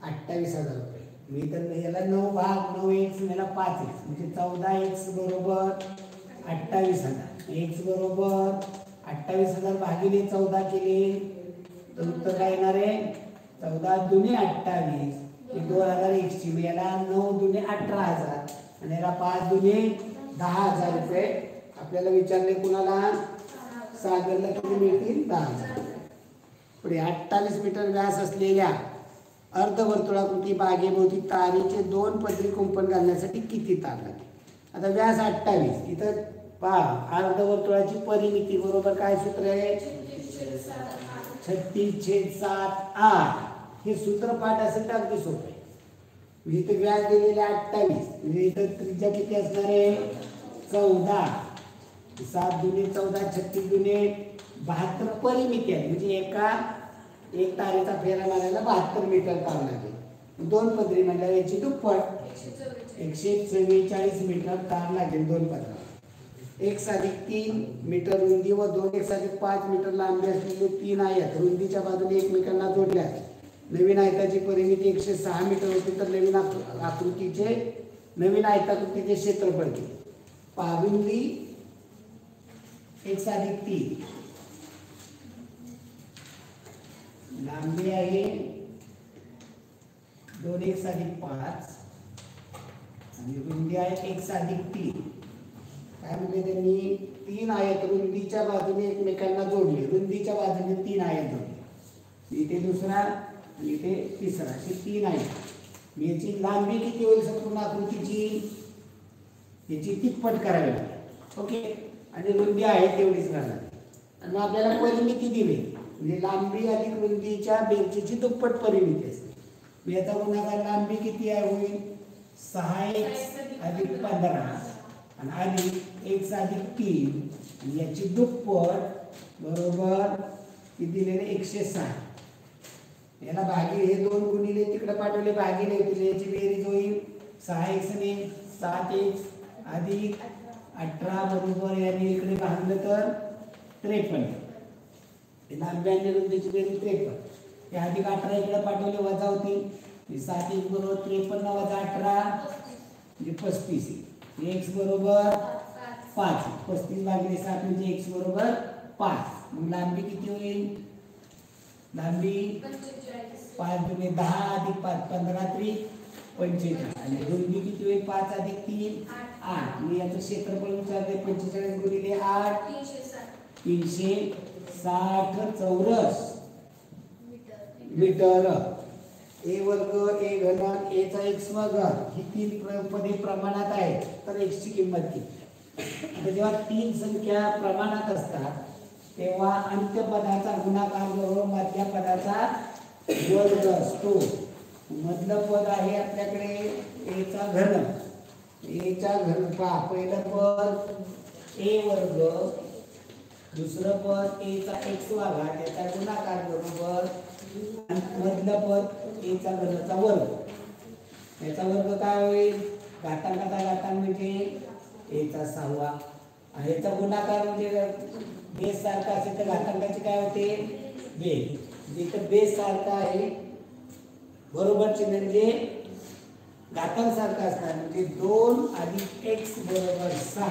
28,000 रुपये. मी तर याला 9 भाग 9x याला 5x म्हणजे 14x बरोबर 28,000. x बरोबर 28,000 भागिले 14 केले तर उत्तर काय येणार आहे 14 दुने 28 2000 याला 9 दुने 18,000 आणि याला 5 दुने 10,000 रुपये. आपल्याला विचारले कुणाला सागरला किती मिळतील 10,000. पुढे 28 मीटर व्यास असलेल्या अर्धवर्तुळाकृती बागेभोवती तारेचे 2 पदरी कुंपण घालण्यासाठी किती तार लागेल. आता व्यास 28 इथं पहा अर्धवर्तुळाची परिमिती बरोबर काय सूत्र आहे 36/7/8. हे सूत्र पाठ असेल तर अगदी सोपं आहे. म्हणजे इथं व्याज दिलेले 28 म्हणजे इथं त्रिज्या किती असणार आहे 14. 7 दुने 14 36 दुने 72 परिमिती आहे. म्हणजे एक तारेचा फेरा मारायला 72 मीटर तार लागेल. 2 पदरी म्हणल्यावर याची दुप्पट 144 मीटर तार लागेल 2 पदरावर. 1+3 मीटर रुंदी व 2 मीटर लांबी असलेले 3 आयत रुंदीच्या बाजूने एकमेकांना जोडल्या. नवीन आयताची परिमिती 106 मीटर होती तर नवीन आयताकृतीचे क्षेत्रफळ किती. रुंदी 1+3 लांबी आहे 2x+5 आणि रुंदी आहे 1+3. काय म्हणजे त्यांनी 3 आयत रुंदीच्या बाजूने एकमेकांना जोडले. रुंदीच्या बाजूने 3 आयत जोडले. इथे दुसरा आणि इथे तिसरा असे 3 आयत. याची लांबी किती होईल संपूर्ण आकृतीची याची तिप्पट करावी लागेल. ओके आणि रुंदी आहे तेवढीच राहणार. आणि मग आपल्याला परिमिती दिली म्हणजे लांबी अधिक रुंदीच्या बेरचीची दुप्पट परिमिती असते. याचा गुणाकार लांबी किती आहे होईल 6x अधिक 15 आणि अधिक 1+3 याची दुप्पट बरोबर किती दिलेले 160. याला भागी हे 2 गुणिले तिकडे पाठवले भागिले होतील याची बेरीज होईल 6x ने 7x अधिक 18 बरोबर याने इकडे भागलं तर 53. लांबी आणि रुंदीची बेरीज 53. हे अधिक 18 इकडे पाठवले वजा होतील 7x बरोबर 53 वजा 18 म्हणजे 35. x बरोबर 5. 35 भागिले 7 म्हणजे x बरोबर 5. मग लांबी किती होईल? लांबी 5 दुणे 10 अधिक 5 15 त्रिक 45 आणि रुंदी किती होईल? 5 अधिक 3 8. मी याचं क्षेत्रफळ विचारते 45 गुणिले 8 360 चौरस मीटर. ए वर्ग ए घन ए चा x घन ही तीन पदे प्रमाणात आहेत तर x ची किंमत किती? आता जेव्हा तीन संख्या प्रमाणात असतात तेव्हा अंत्यपदाचा गुणाकार बरोबर मधल्या पदाचा वर्ग असतो. मधलं पद आहे आपल्याकडे ए चा घन. ए चा घन पहा, पहिलं पद ए वर्ग, दुसरं पद ए चा x घन त्याचा गुणाकार बरोबर मधलं पद ए चा घनाचा वर्ग. याचा वर्ग काय होईल? घातांकाचा घातांक म्हणजे ए चा 6. आणि याचा गुणाकार म्हणजे बेस सारखा असेल तर घातांकाचे काय होते? बेस. जिथं बेस सारखा आहे बरोबर चिन्ह म्हणजे घातांक सारखा असणार म्हणजे 2 अधिक x बरोबर 6.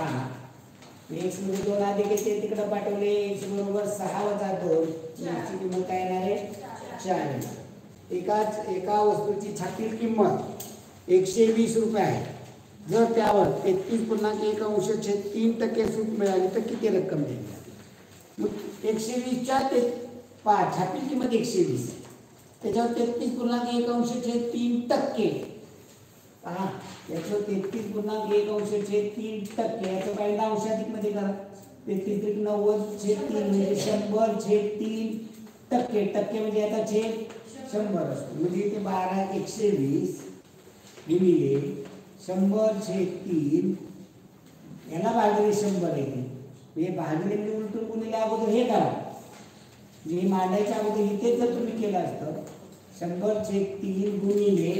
x मध्ये 2 अधिक येते तिकडे पाठवले x बरोबर 6 वजा 2 याची किंमत काय येणार आहे? 4. एका वस्तूची छापील किंमत 120 रुपये आहे. जर त्यावर 33.1/3% सूट मिळाली तर किती रक्कम देईल? मग 120च्या छापील किंमत 120 त्याच्यावर 33.1/3% याचं 33.1/3% याचं पहिला अंशाधिक मध्ये करा. 33.90/3 म्हणजे 100/3%. टक्के म्हणजे याचा छेद 100 असतो. म्हणजे इथे 12/120 गुणिले 100/3 याला भागिले 100 येते. हे भागिले मी उलटून गुणिले अगोदर हे करा. जे मांडायच्या अगोदर इथे जर तुम्ही केलं असतं 100/3 गुणिले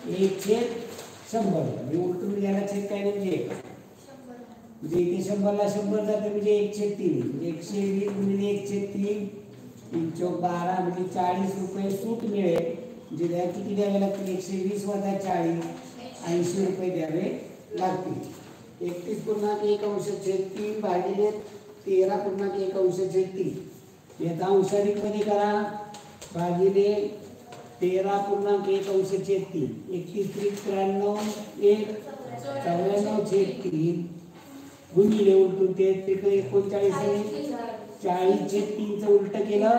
1/100 मी उलटून याला छेद काय म्हणजे 1 म्हणजे इथे 100ला 100 जाते म्हणजे 1/3 म्हणजे 120 गुणिले 1/3 3 चौक 12 म्हणजे 40 रुपये सूट मिळेल. म्हणजे त्या किती द्यावे लागतील? 120 वजा 40 80 रुपये द्यावे लागतील. 31.1/3 भागिले 13.1/3 याचा अंशाधिक मध्ये करा भागिले 13.1/3 31 93 94/3 गुणिले उलटून ते 39 40/3 चं उलट केलं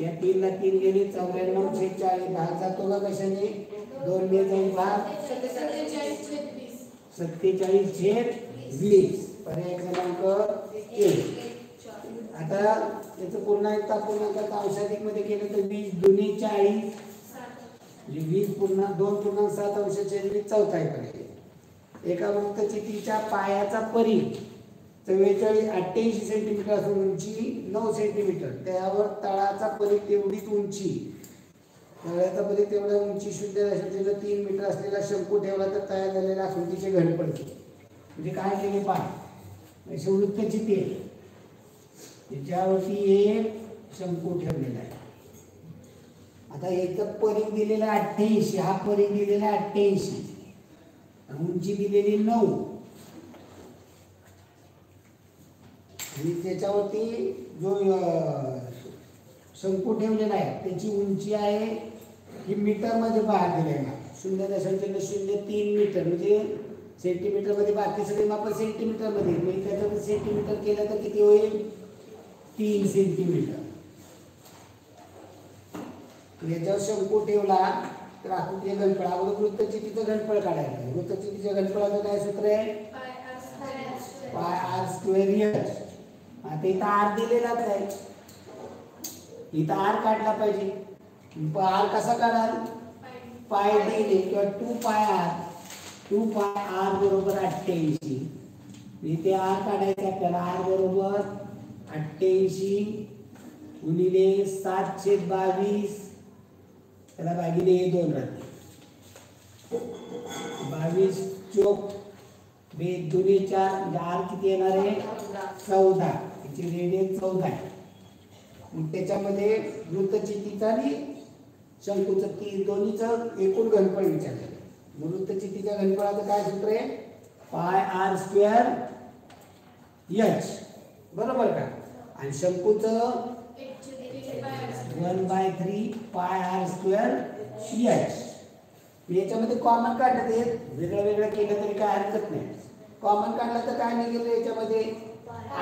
या 3 ला 3 गेले 94/40 भाग जातो का कशाने? 2 ने जाईल भाग 47/20 पर्याय क्रमांक 1. आता याचं पूर्णांकाचा अंशाधिक मध्ये केलं तर 20 दुणे 40 म्हणजे 2.7/20 चौथा आहे पर्याय. एका वृत्तचितीच्या पायाचा परिघ 88 सेंटीमीटर असून उंची 9 सेंटीमीटर त्यावर तळाचा परिघ तेवढीच उंची तळाचा परिघ तेवढ्या उंची 0.3 मीटर असलेला शंकू ठेवला तर तयार झालेल्या आकृतीचे घनफळ किती? म्हणजे काय केले पहा अशी वृत्तचिती आहे त्याच्यावरती एक शंकू ठेवलेला आहे. आता याचं परिघ दिलेलं 88 हा परिघ दिलेला 88 उंची दिलेली 9 आणि त्याच्यावरती जो शंकू ठेवलेला आहे त्याची उंची आहे ही मीटर मध्ये पहा दिलेला 0.03 मीटर म्हणजे सेंटीमीटर मध्ये बाकी सगळे माप सेंटीमीटर मध्ये म्हणजे त्याचं सेंटीमीटर केलं तर किती होईल? 3 सेंटीमीटर. याच्यावर शंकू ठेवला तर आकृतीचे घनफळ अगोदर वृत्तचितीचं घनफळ काढायचं. वृत्तचितीच्या घनफळाचं काय सूत्र आहे? πr²h. आता इथं आर दिलेलाच आहे इथं आर काढला पाहिजे. आर कसा काढाल? पाय दिले किंवा 2πr बरोबर 88 इथे आर काढायचं आपल्याला. आर बरोबर 88 गुणिले 7/22 त्याला भागिले 2 राहते 22 चोक 2 दुणे 4 म्हणजे आर किती येणार आहे? 14. याची रेडियस 14 आहे. मग त्याच्यामध्ये वृत्तचितीचा आणि शंकूचं दोन्हीचं एकूण घनफळ विचारलं. वृत्तचितीच्या घनफळाचं काय सूत्र आहे? πr²h बरोबर का? आणि शंकूचं 1/3 पाय आर स्क्वेअर एच. याच्यामध्ये कॉमन काढलं ते वेगळं वेगळं केलं तरी काय हरकत नाही. कॉमन काढलं तर काय निघेल याच्यामध्ये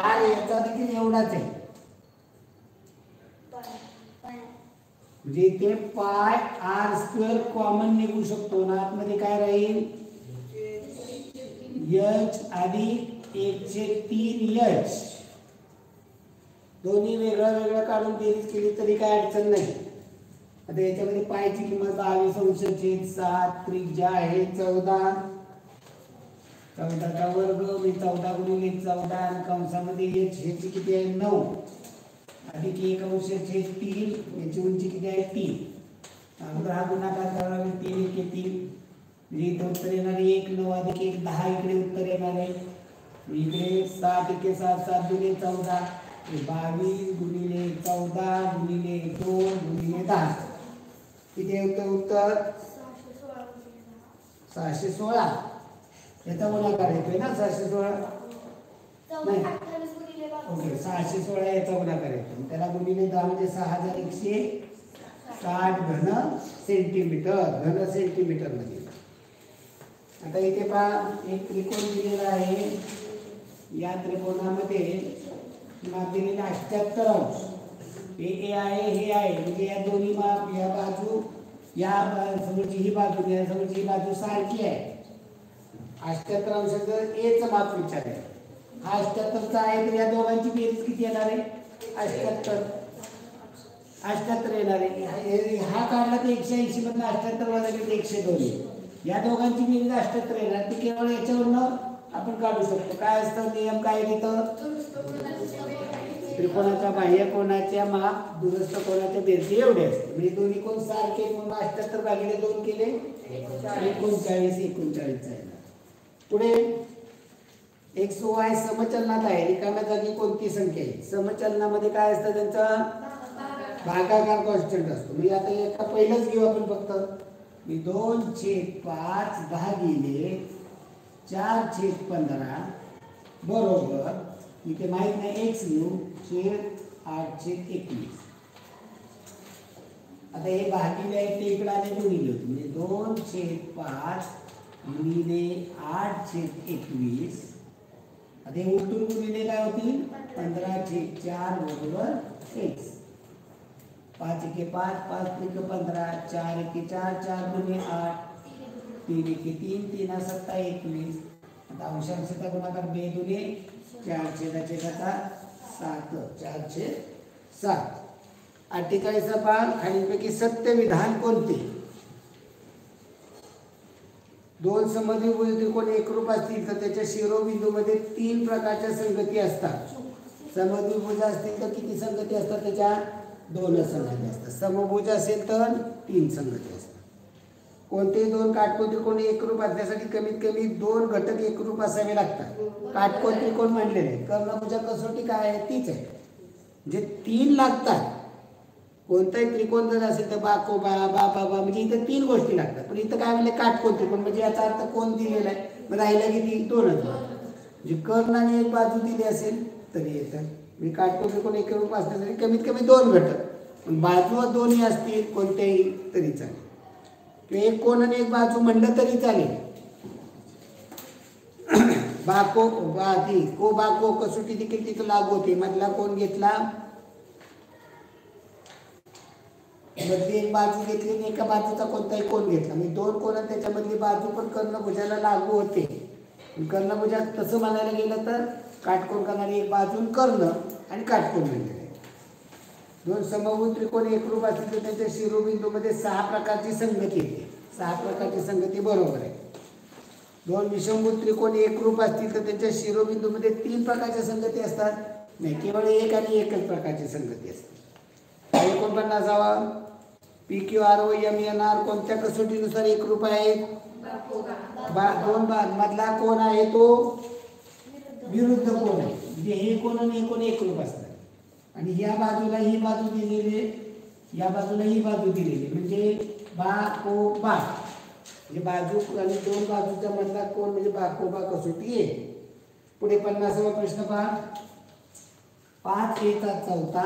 आर याचा देखील एवढाच आहे. म्हणजे इथे पाय आर स्क्वेअर कॉमन निघू शकतो ना. आतमध्ये काय राहील एच अधिक 1/3 एच. दोन्ही वेगळं वेगळं काढून बेरीज केली तरी काय अडचण नाही. आता याच्यामध्ये पायची किंमत 22/7 त्रिज्या आहे 14. 14चा वर्ग मी 14 गुणिले 14 आणि कंसामध्ये एच ह्याची किती आहे 9 अधिक 1/3 याची उंची किती आहे 3. अगोदर हा गुणाकार करावा लागेल 3 1 3 म्हणजे इथे उत्तर येणार आहे 1 9 अधिक 1 10. इकडे उत्तर येणार आहे इकडे 7 1 7 7 2 14 22 गुणिले 14 गुणिले 2 गुणिले 10 किती येतं उत्तर 616. याचा गुणाकार येतोय ना 616 नाही ओके 616 याचा गुणाकार येतो. त्याला गुणिले 10 म्हणजे 6160 घन सेंटीमीटर मध्ये. आता इथे पहा एक त्रिकोण दिलेला आहे. या त्रिकोणामध्ये माप दिलेला 78 अंश. हे आहे हे आहे म्हणजे या दोन्ही माप या बाजू या समोरची ही बाजू या समोरची ही बाजू सारखी आहे. 78 अंशाचं एचं माप विचार आहे. हा 78चा आहे तर या दोघांची बेरीज किती येणार आहे 78 येणार आहे. हा काढला तर 180 मधून 78 वाजा गेले 102. या दोघांची बेरीज 78 येणार. ती केवळ याच्यावरनं आपण काढू शकतो. काय असतं नियम काय तिथं त्रिकोणाच्या बाह्य कोणाच्या माप दुरस्थ कोणाच्या बेरजे एवढे असते. म्हणजे दोन्ही कोण सारखे म्हणून 78 भागिले 2 केले 39 आहे. पुढे एक्स वाय समचलनात आहे. रिकाम्या जागी कोणती संख्या आहे. समचलनामध्ये काय असतं त्यांचा भागाकार कॉन्स्टंट असतो. म्हणजे आता एका पहिलंच घेऊ आपण फक्त 2/5 भागिले 4/15 बरोबर इथे माहित नाही x घेऊ 8/21. आता हे भागिले आहे ते इकडे आले गुणिले होते म्हणजे 2/5 गुणिले 8/21. आता हे उलटून गुणिले काय होतील 15/4 बरोबर x. 5 1 5 5 3 15 4 1 4 4 2 8 3 1 3 3 7 21. आता अंशांशाचा गुणाकार 2 दुने 4/7 4/7. 48 पान खालीलपैकी सत्य विधान कोणते. दोन समद्विभुज त्रिकोण एकरूप असतील तर त्याच्या शिरोबिंदूमध्ये 3 प्रकारच्या संगती असतात. समद्विभुज असतील तर किती संगती असतात त्याच्या 2 संगती असतात. समभुज असेल तर 3 संगती असतात. कोणतेही 2 काटकोन त्रिकोण एकरूप असण्यासाठी कमीत कमी 2 घटक एकरूप असावे लागतात. काटकोन त्रिकोण म्हणलेले कर्णभुजा कसोटी काय आहे तीच आहे म्हणजे 3 लागतात. कोणताही त्रिकोण जर असेल तर बाकोबा बाबा म्हणजे इथे 3 गोष्टी लागतात. पण इथं काय म्हणले काटकोन त्रिकोण म्हणजे याचा अर्थ कोण दिलेला आहे मग राहिला किती 2च. म्हणजे कर्ण आणि एक बाजू दिली असेल तरी येतं. मी काटकोन त्रिकोण एकरूप असण्यासाठी कमीत कमी 2 घटक पण बाजू दोन्ही असतील कोणत्याही तरी चालेल. किंवा एक कोण आणि एक बाजू म्हणलं तरी चालेल. बाको बाती को बाको कसोटी देखील तिथं लागू होते. मधला कोण घेतला मधली एक बाजू घेतली आणि एका बाजूचा कोणताही कोण घेतला म्हणजे 2 कोण त्याच्यामधली बाजू पण कर्णभुजाला लागू होते. कर्णभुजा तसं म्हणायला गेलं तर काटकोन करणारी एक बाजू कर्ण आणि काटकोन म्हणलेले. 2 समभुज त्रिकोण एकरूप असतील तर त्यांच्या शिरोबिंदूमध्ये 6 प्रकारची संगती येते. 6 प्रकारची संगती बरोबर आहे. 2 विषमभुज त्रिकोण एकरूप असतील तर त्यांच्या शिरोबिंदूमध्ये 3 प्रकारच्या संगती असतात. नाही केवळ एक आणि एकच प्रकारची संगती असते. 49 PQROMNR कोणत्या कसोटीनुसार एकरूप आहेत. 2 मधला कोण आहे तो विरुद्ध कोण आहे म्हणजे हे कोण आणि हे कोण एकरूप असतात. आणि या बाजूला ही बाजू दिलेली या बाजूला ही बाजू दिलेली म्हणजे बा को बा म्हणजे बाजू आणि 2 बाजूचा मधला कोण म्हणजे बा को बा कसोटी आहे. पुढे 50वा प्रश्न पहा. 5a चा चौथा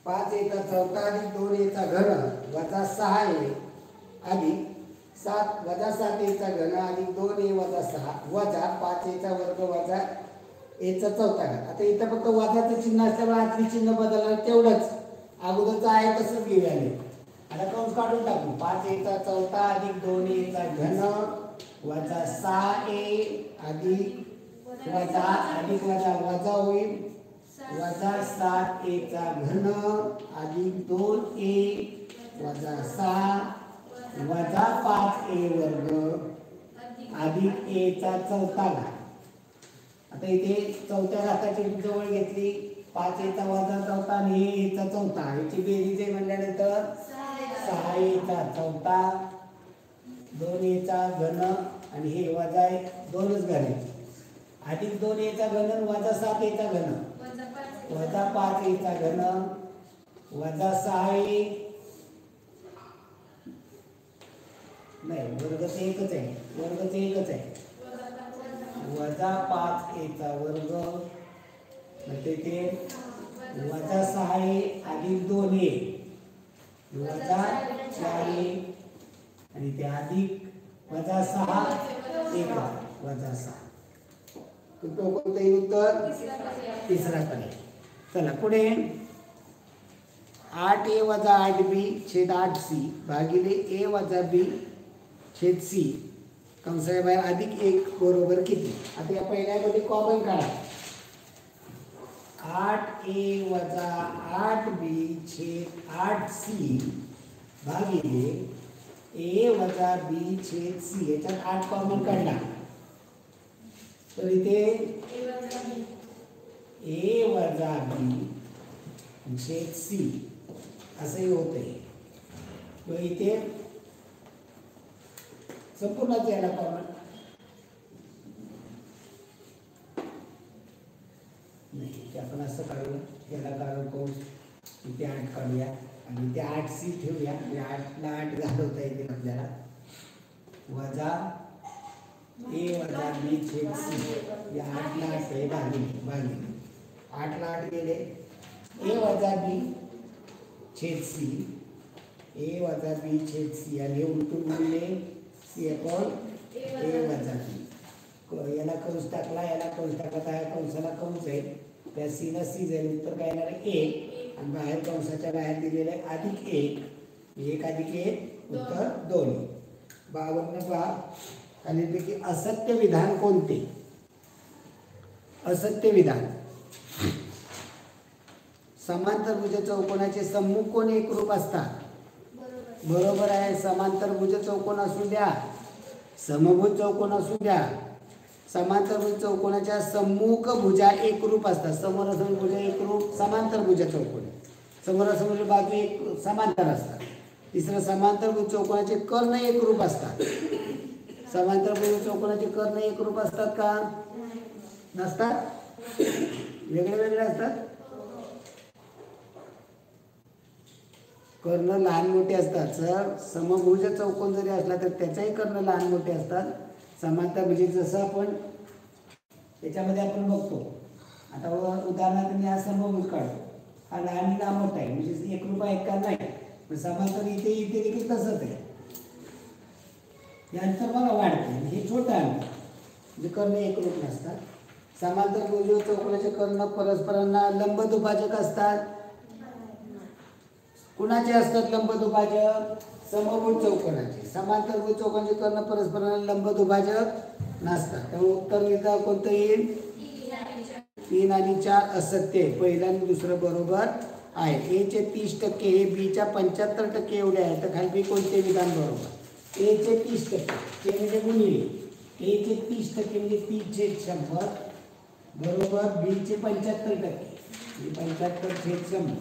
5a चा चौथा अधिक 2a चा घन वजा 6a अधिक 7 वजा 7a चा घन अधिक 2a वजा 6 वजा 5a चा वर्ग वजा a चा चौथा घात. आता इथं फक्त वजाचं चिन्ह असल्यामुळे आतली चिन्ह बदलणार तेवढंच. अगोदरचं आहे तसंच घेऊया. आता कंस काढून टाकू. 5a चा चौथा अधिक 2a चा घन वजा 6a अधिक वजा अधिक वजा वजा होईल वजा 7a चा घन अधिक 2a वजा 6 वजा 5a वर्ग अधिक a चा चौथा घात. आता इथे चौथ्या घाताची जवळ घेतली 5a चा वजा चौथा आणि a चा चौथा याची बेरीज आहे म्हणल्यानंतर 6a चा चौथा 2a चा घन आणि हे वजा दोनच घालायचे अधिक 2a चा घन वजा 7a चा घन वजा 5a चा घन वजा 6a नाही वर्गच एकच आहे वर्गच एकच आहे वजा 5a चा वर्ग म्हणजे ते वजा 6a अधिक 2a वजा 4a आणि ते अधिक वजा 6 1 वजा 6 तो कोणतं उत्तर तिसरा पर्याय. चला पुढे 8a वजा 8b छेद 8c भागिले a वजा b छेद c कंसाच्या बाहेर अधिक 1 बरोबर किती. आता या पहिल्यामध्ये कॉमन काढा 8a वजा 8b छेद 8c भागिले a वजा b छेद c याच्यात 8 कॉमन काढला तर इथे a वजा b छेद c असंही होते. तो इथे संपूर्णच याला कॉमन नाही ते आपण असं काढूया याला काढू कंस इथे 8 काढूया आणि ते 8c ठेवूया. 8ला 8 घालवता येतील आपल्याला वजा a वजा b छेद c या 8ला 8 आहे भागिले 8ला 8 गेले a वजा b छेद c a वजा b छेद c आणि उलटून गुणले c अपॉन a वजा b. याला कंस टाकला याला कंस टाकला तर कंसाला कंस आहे त्या c ला c जाईल उत्तर काय येणार आहे 1 आणि बाहेर कंसाच्या बाहेर दिलेलं आहे अधिक 1 अधिक 1 उत्तर 2. 52 पहा खालीलपैकी असत्य विधान कोणते. असत्य विधान समांतरभुज चौकोनाचे सम्मुख कोण एकरूप असतात. बरोबर आहे. समांतरभुज चौकोन असू द्या समभुज चौकोन असू द्या समांतरभुज चौकोनाच्या सम्मुख भुजा एकरूप असतात. समोरासमोर भुजा एकरूप समांतरभुज चौकोन समोरासमोर बाजू एक समांतर असतात. तिसरं समांतरभुज चौकोनाचे कर्ण एकरूप असतात. समांतरभुज चौकोनाचे कर्ण एकरूप असतात का नसतात वेगळे वेगळे असतात. कर्ण लहान मोठे असतात. सर समभुज चौकोन जरी असला तर त्याचाही कर्ण लहान मोठे असतात. समांतरभुज जसं आपण त्याच्यामध्ये आपण बघतो. आता उदाहरणार्थ मी हा समभुज काढतो हा लहान हा मोठा आहे म्हणजे एकरूप आहे का नाही. समांतर इथे इथे देखील तसंच आहे. यांचं बघा वाढते हे छोटं आहे म्हणजे कर्ण एकरूप नसतात. समांतरभुज चौकोनाचे कर्ण परस्परांना लंबदुभाजक असतात. कुणाचे असतात लंबदुभाजक समभुज चौकोनाचे. समांतरभुज चौकोनाचे कर्ण परस्परांना लंबदुभाजक नसतात. त्यामुळे उत्तर लिहिता कोणतं येईल 3 आणि 4 असत्य आहे. पहिलं आणि दुसरं बरोबर आहे. a चे 30% हे b च्या 75% एवढे आहे तर खाली कोणते विधान बरोबर. a चे 30% ते म्हणजे गुणिले a चे 30% म्हणजे 30/100 बरोबर b चे 75% 75/100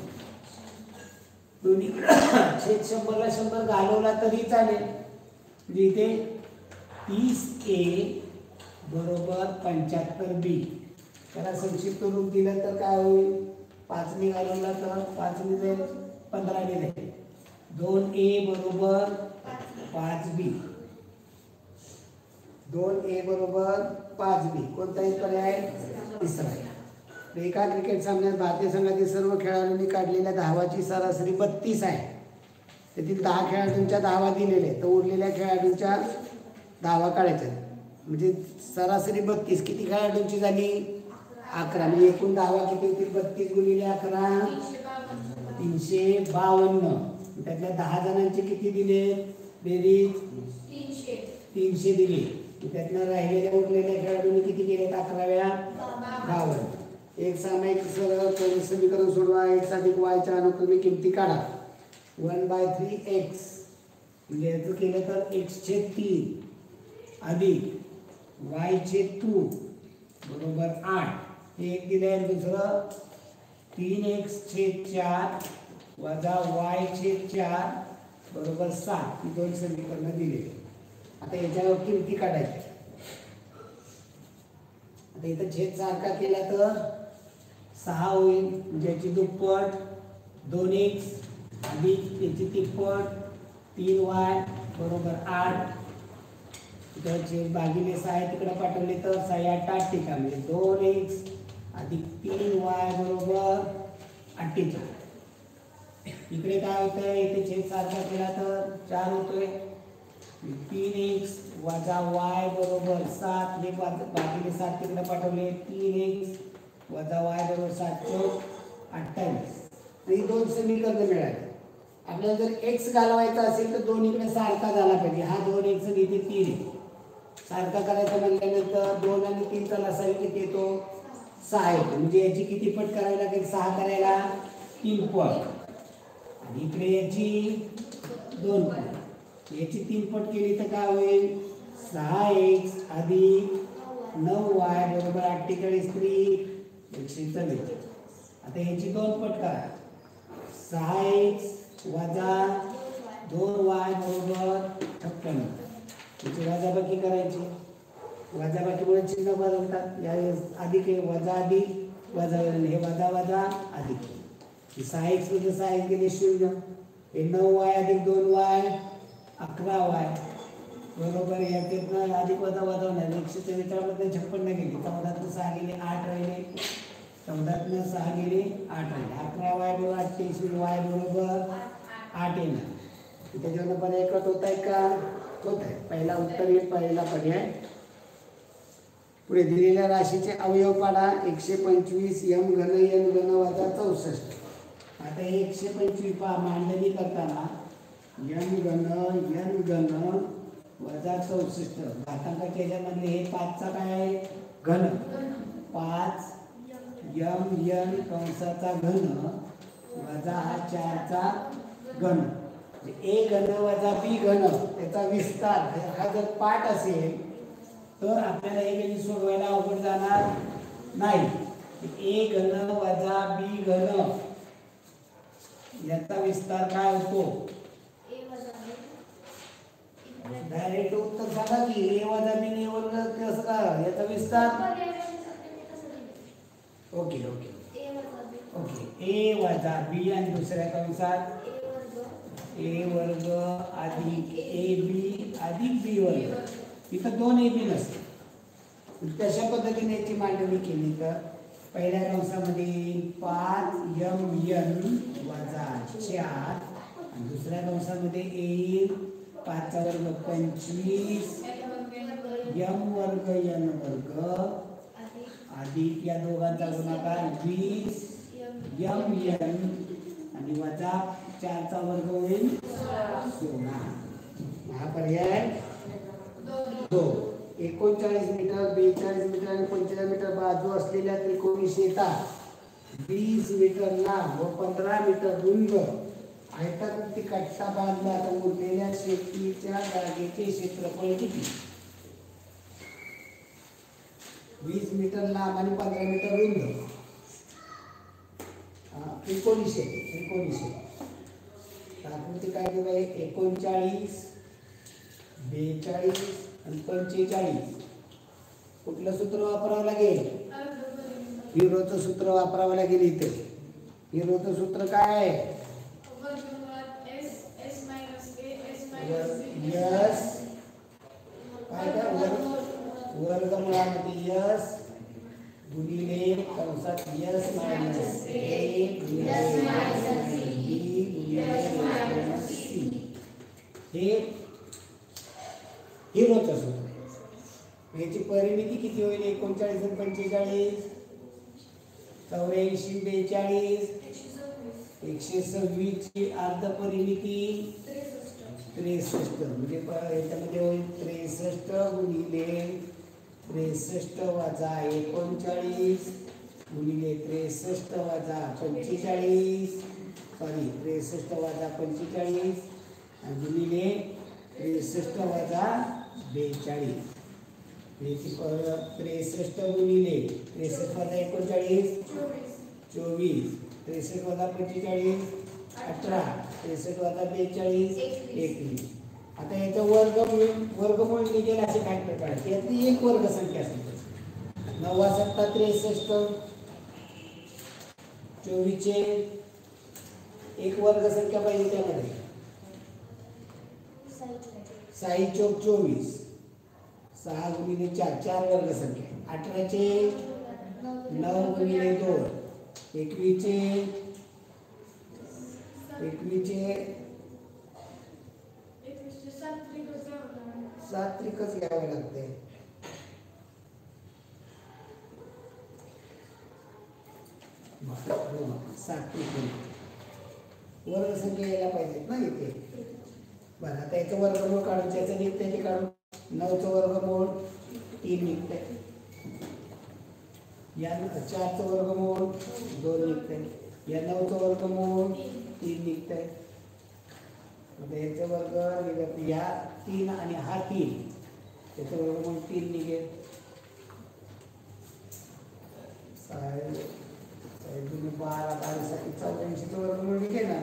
दोन्ही छेद 100ला 100 घालवला तरी चालेल. म्हणजे इथे 30a बरोबर 75b त्याला संक्षिप्त रूप दिलं तर काय होईल? 5 ने घालवला तर 5 ने जाईल, 15 ने जाईल. 2a बरोबर 5b. 2a बरोबर 5b. कोणताही पर्याय? तिसरा. एका क्रिकेट सामन्यात भारतीय संघातील सर्व खेळाडूंनी काढलेल्या धावाची सरासरी 32 आहे. त्यातील 10 खेळाडूंच्या धावा दिलेल्या तर उरलेल्या खेळाडूंच्या धावा काढायच्या. म्हणजे सरासरी 32. किती खेळाडूंची झाली? 11. म्हणजे एकूण धावा किती होतील? 32 गुणिले 11 352. त्यातल्या 10 जणांचे किती दिले? बेरीज 300 दिले. त्यातनं राहिलेल्या उरलेल्या खेळाडूंनी किती केले? 11व्या 52. एक सामायिक सरळ समीकरण सोडवा. x अधिक y च्या अनुक्रमे किमती काढा. 1/3x म्हणजे याचं केलं तर x/3 अधिक y/2 बरोबर 8. हे एक दिलं आहे. दुसरं 3x/4 वजा y/4 बरोबर 7. ही दोन समीकरणं दिली. आता याच्यावर किमती काढायची. आता इथं छेद सारखा केला तर 6 होईल. म्हणजे याची दुप्पट 2x अधिक याची तिप्पट 3y बरोबर 8. इथं छेद भागिले 6 तिकडे पाठवले तर 6×8 = म्हणजे 2x अधिक 3y बरोबर 48. इकडे काय होतंय? इथे छेद सारखा केला तर 4 होतोय. 3x वजा y बरोबर 7. हे भागिले 7 तिकडे पाठवले. 3x वजा y बरोबर 7 × 28. ही दोन समीकरणं मिळाली. आपल्याला जर x घालवायचा असेल तर दोन्हीकडे सारखा झाला पाहिजे. हा 2x आणि इथे 3 सारखा करायचा म्हटल्यानंतर 2 आणि 3 चा लसावी किती येतो? 6 येतो. म्हणजे याची किती पट करावी लागेल? 6 करायला 3 पट. आणि इकडे याची 2 पट. याची 3 पट केली तर काय होईल? 6x अधिक 9y बरोबर 48 × 144. आता याची 2 पट करा. 6x वजा 2y बरोबर 56. याची वजाबाकी करायची. वजाबाकीमुळे चिन्ह बदलतात. या अधिक आहे, वजा अधिक वजा, हे वजा वजा अधिक. 6x मध्ये 6x गेले 0. हे 9y अधिक 2y 11y बरोबर. याच्यातनं अधिक वजा वजा होणार. 144 मध्ये 56 गेले. 14तनं 6 गेले 8 राहिले. 14तनं 6 गेले 8 राहिले. 11y बरोबर 28. y बरोबर 8 येणार. त्याच्यावर पर्याय कट होत आहे का? होत आहे. पहिला उत्तर येईल, पहिला पर्याय. पुढे दिलेल्या राशीचे अवयव पाडा. 125 m घन n घन वजा 64. आता 125 पहा मांडणी करताना m घन n घन वजा 64. घातांकाच्या याच्यामधले हे 5चा काय आहे? घन. 5 m n कंसाचा घन वजा हा 4चा घन. a घन वजा b घन त्याचा विस्तार हा जर पाठ असेल तर आपल्याला हे कधी सोडवायला अवघड जाणार नाही. a घन वजा b घन याचा विस्तार काय होतो? डायरेक्ट उत्तर सांगा की a वजा b ने वर्ग कसं का याचा विस्तार? Okay okay okay. a वजा b आणि दुसऱ्या कंसात a वर्ग अधिक ab अधिक b वर्ग. इथं 2 ab नसते. तशा पद्धतीने याची मांडणी केली तर पहिल्या कंसामध्ये 5 m n वजा 4 आणि दुसऱ्या कंसामध्ये येईल 5 चा वर्ग 25 m वर्ग n वर्ग अधिक या दोघांचा गुणाकार 20 m n आणि वजा 4 चा वर्ग होईल 16. हा पर्याय 2. 39 मीटर 42 मीटर आणि 45 मीटर बाजू असलेल्या त्रिकोणी शेतात 20 मीटर लांब व 15 मीटर रुंद आयताकृती कट्टा बांधला तर उरलेल्या शेतीच्या जागेचे क्षेत्रफळ किती? 20 मीटर लांब आणि 15 मीटर रुंद त्रिकोणी शेत. आकृती काय दिलं आहे? 39 42 आणि 45. कुठलं सूत्र वापरावं लागेल? हिरोचं सूत्र वापरावं लागेल इथे. हिरोचं सूत्र काय आहे? यस काय काय वर्गमुळामध्ये यस गुणिले कंसात यस मायनस ए गुणिले बी गुणिले सी. हे हिरोचं सूत्र आहे. याची परिमिती किती होईल? 39 आणि 45 84 42 126 ची अर्ध परिमिती 63 म्हणजे याच्यामध्ये होईल 63 गुणिले 63 वजा 39 गुणिले 63 वजा 45 सॉरी 63 वजा 45 आणि गुणिले 63 वजा 42. याची 63 गुणिले 63 वजा 39 24 63 वजा 45 18 63 वजा 42 21. आता याचं वर्गमूळ निघेल असे फॅक्टर काढायचे. यातली एक वर्ग संख्या असेल 9 7 63 24 चे एक वर्ग संख्या पाहिजे त्यामध्ये 6 चौक 24 6 गुणिले 4 4 वर्ग संख्या 18 चे 9 गुणिले 2 21 चे 7 त्रिकच घ्यावे लागते. वर्ग संख्या यायला पाहिजेत ना इथे. बरं आता याचं वर्गमूळ काढून त्याचं निघते ते काढून 9चं वर्गमूळ 3 निघते. या 4चं वर्गमूळ 2 निघते. या 9चं वर्गमूळ 3 निघते. याचं वर्ग निघत या 3 आणि हा 3 त्याचं वर्गमूळ 3 निघेल. 12 12 84 वर्गमूळ निघेल ना.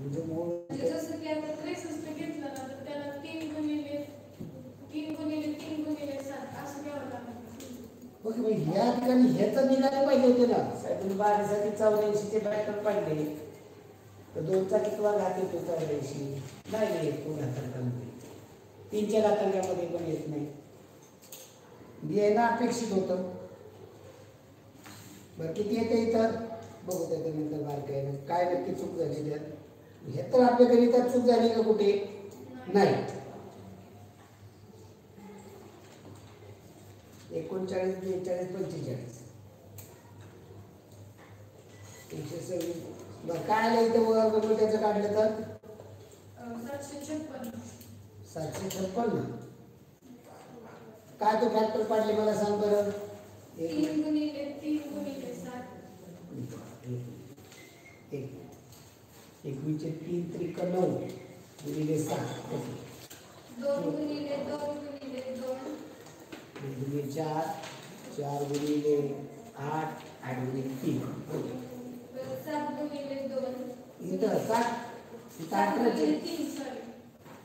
म्हणजे मूळ जसं की आता 63 घेतलं ना तर त्याला 3 गुणिले 7 असं घ्यावं लागेल. ओके मग ह्या ठिकाणी ह्याचं निघाले पाहिजे होते ना. साहेब 12 साठी 84 चे फॅक्टर पडले तर 2चा कितवा घात येतो 84 नाही येत. 2 घातांकामध्ये 3च्या घातांकामध्ये पण येत नाही. येणं अपेक्षित होतं. बरं किती येते इथं बघू त्याच्यानंतर बारकाईनं काय नक्की चूक झाली त्यात. हे तर आपल्याकडे इथं चूक झाली का कुठे नाही. 39 42 45 126. बरं काय आलं इथं वर्गमूळ त्याचं काढलं तर 756. काय तो फॅक्टर पाडले मला सांग बरं. 3 गुणिले 7 21 चे 3 त्रिक 9 गुणिले 7 2 गुणिले 2 गुणिले 4 4 गुणिले 8 8 गुणिले 3 7 गुणिले 2 इथं 7 7 गुणिले 3 सॉरी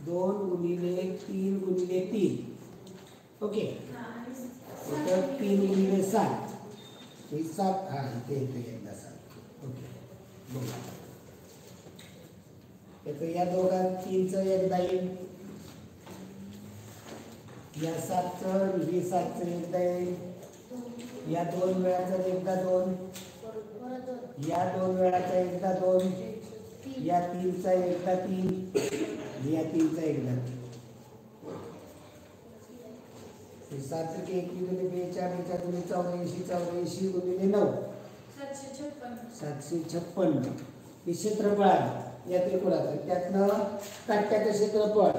2 गुणिले 3 गुणिले 3 ओके. इथं 3 गुणिले 7 हे 7 हा इथे एकदा 7 ओके. बघा येतं या दोघांत 3चं एकदा येईल. या 7चं हे 7चं एकदा येईल. या 2 वेळाचं एकदा 2 या 2 वेळाचा एकदा 2 या 3चा एकदा 3 या 3चा एकदा 3. 7 × 1 गुणिले 4 गुणिले 84 गुणिले 9 756. हे क्षेत्रफळ आहे या त्रिकोणाचं. त्यातनं काट्याचं क्षेत्रफळ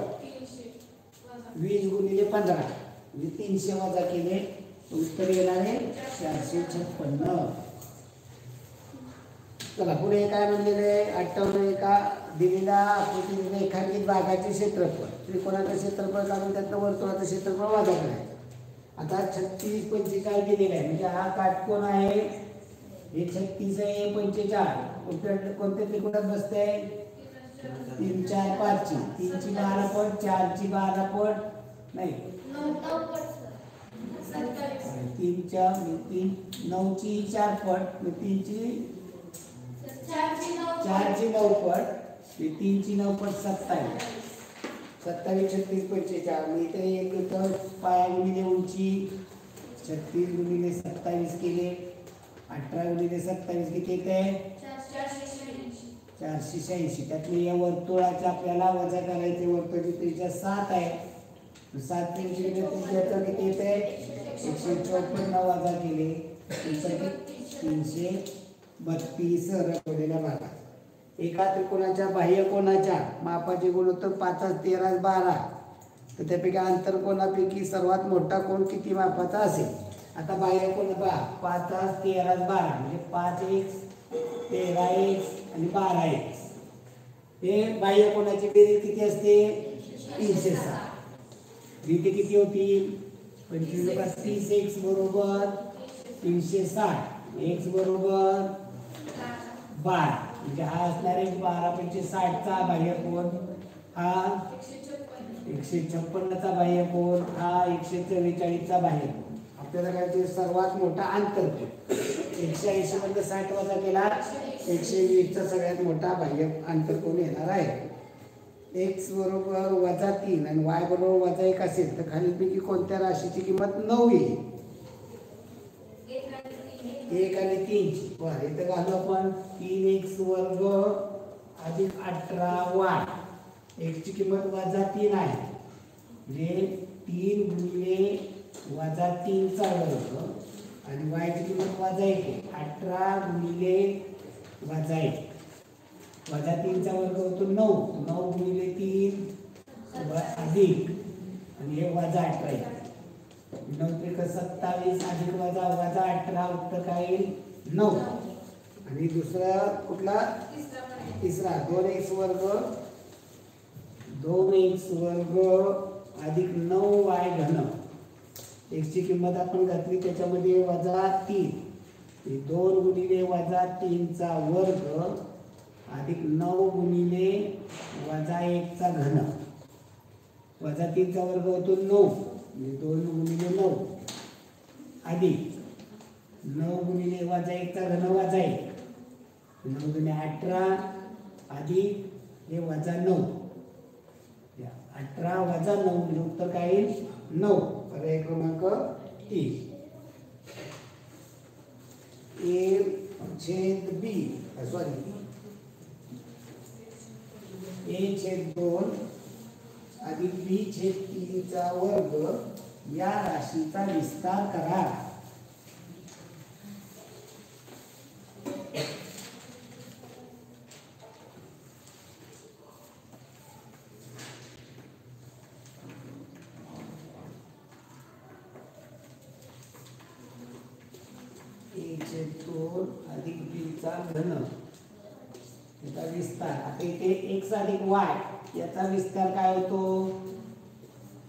20 गुणिले 15 म्हणजे 300 वजा केले उत्तर येणार आहे 456. चला पुढे काय म्हणलेलं आहे 58 एका दिलेल्या आकृतीने रेखांकित भागाचे क्षेत्रफळ त्रिकोणाचं क्षेत्रफळ काढून त्यातनं वर्तुळाचं क्षेत्रफळ वजा करायचं. आता 36 45 दिलेलं आहे म्हणजे हा काटकोन आहे. हे 36 आहे 45 कोणत्या त्रिकोणात बसते 3 4 5 ची 3 ची 12 पट 4 ची 12 पट नाही 27. 3च्या 9ची 4 पट, 3ची 4ची 9 पट, 3ची 9 पट 27. 27 36 45. आणि इथे एक तर पाया गुणिले उंची 36 गुणिले 27 केले. 18 गुणिले 27 किती येते? 486. त्यातले या वर्तुळाच्या आपल्याला वजा करायचे. वर्तुळाची त्रिज्या 7 आहे. 7 त्रिज्याचं किती येते? 154 वजा केले 332 रचवलेल्या भागात. एका त्रिकोणाच्या बाह्य कोणाच्या मापाचे गुणोत्तर 5 13 12. तर त्यापैकी आंतरकोणापैकी सर्वात मोठा कोण किती मापाचा असेल? आता बाह्य कोण पहा, 5 13 12 म्हणजे 5x 13x आणि 12x. हे बाह्य कोणाची बेरीज किती असते? 360. इथे किती होतील? 25 30x बरोबर 360, x बरोबर 12. म्हणजे हा असणार आहे 12 × 60चा बाह्य कोन, हा 156चा बाह्य कोन, हा 144चा बाह्य कोन. आपल्याला काय ते सर्वात मोठा आंतरकोन 180 मध्ये 60 वजा केला 120चा सगळ्यात मोठा बाह्य आंतरकोन येणार आहे. x बरोबर -3 आणि y बरोबर -1 असेल तर खालीलपैकी कोणत्या राशीची किंमत 9 येईल? 1 आणि 3. बरं, इथं घालू आपण 3x वर्ग अधिक 18y. x ची किंमत -3 आहे म्हणजे 3 गुणिले -3 चा वर्ग आणि y ची किंमत -1 आहे. 18 गुणिले -1 -3 चा वर्ग होतो 9. 9 गुणिले 3 अधिक आणि हे -18 आहे. 9 त्रिक 27 अधिक -18 उत्तर काय येईल? 9. आणि दुसरा कुठला? तिसरा 2x वर्ग अधिक 9y घन. x ची किंमत आपण घातली त्याच्यामध्ये -3. 2 गुणिले -3 चा वर्ग अधिक 9 गुणिले -1 चा घन. -3 चा वर्ग होतो 9 म्हणजे 2 गुणिले 9 अधिक 9 गुणिले -1 चा घन -1. 9 गुणिले 18 अधिक हे -9. 18 - 9 म्हणजे उत्तर काय येईल? 9. पर्याय क्रमांक 3. A/B सॉरी A/2 अधिक B/3 चा वर्ग या राशीचा विस्तार करा. A/2 अधिक B चा घन याचा विस्तार. आता इथे x अधिक y याचा विस्तार काय होतो?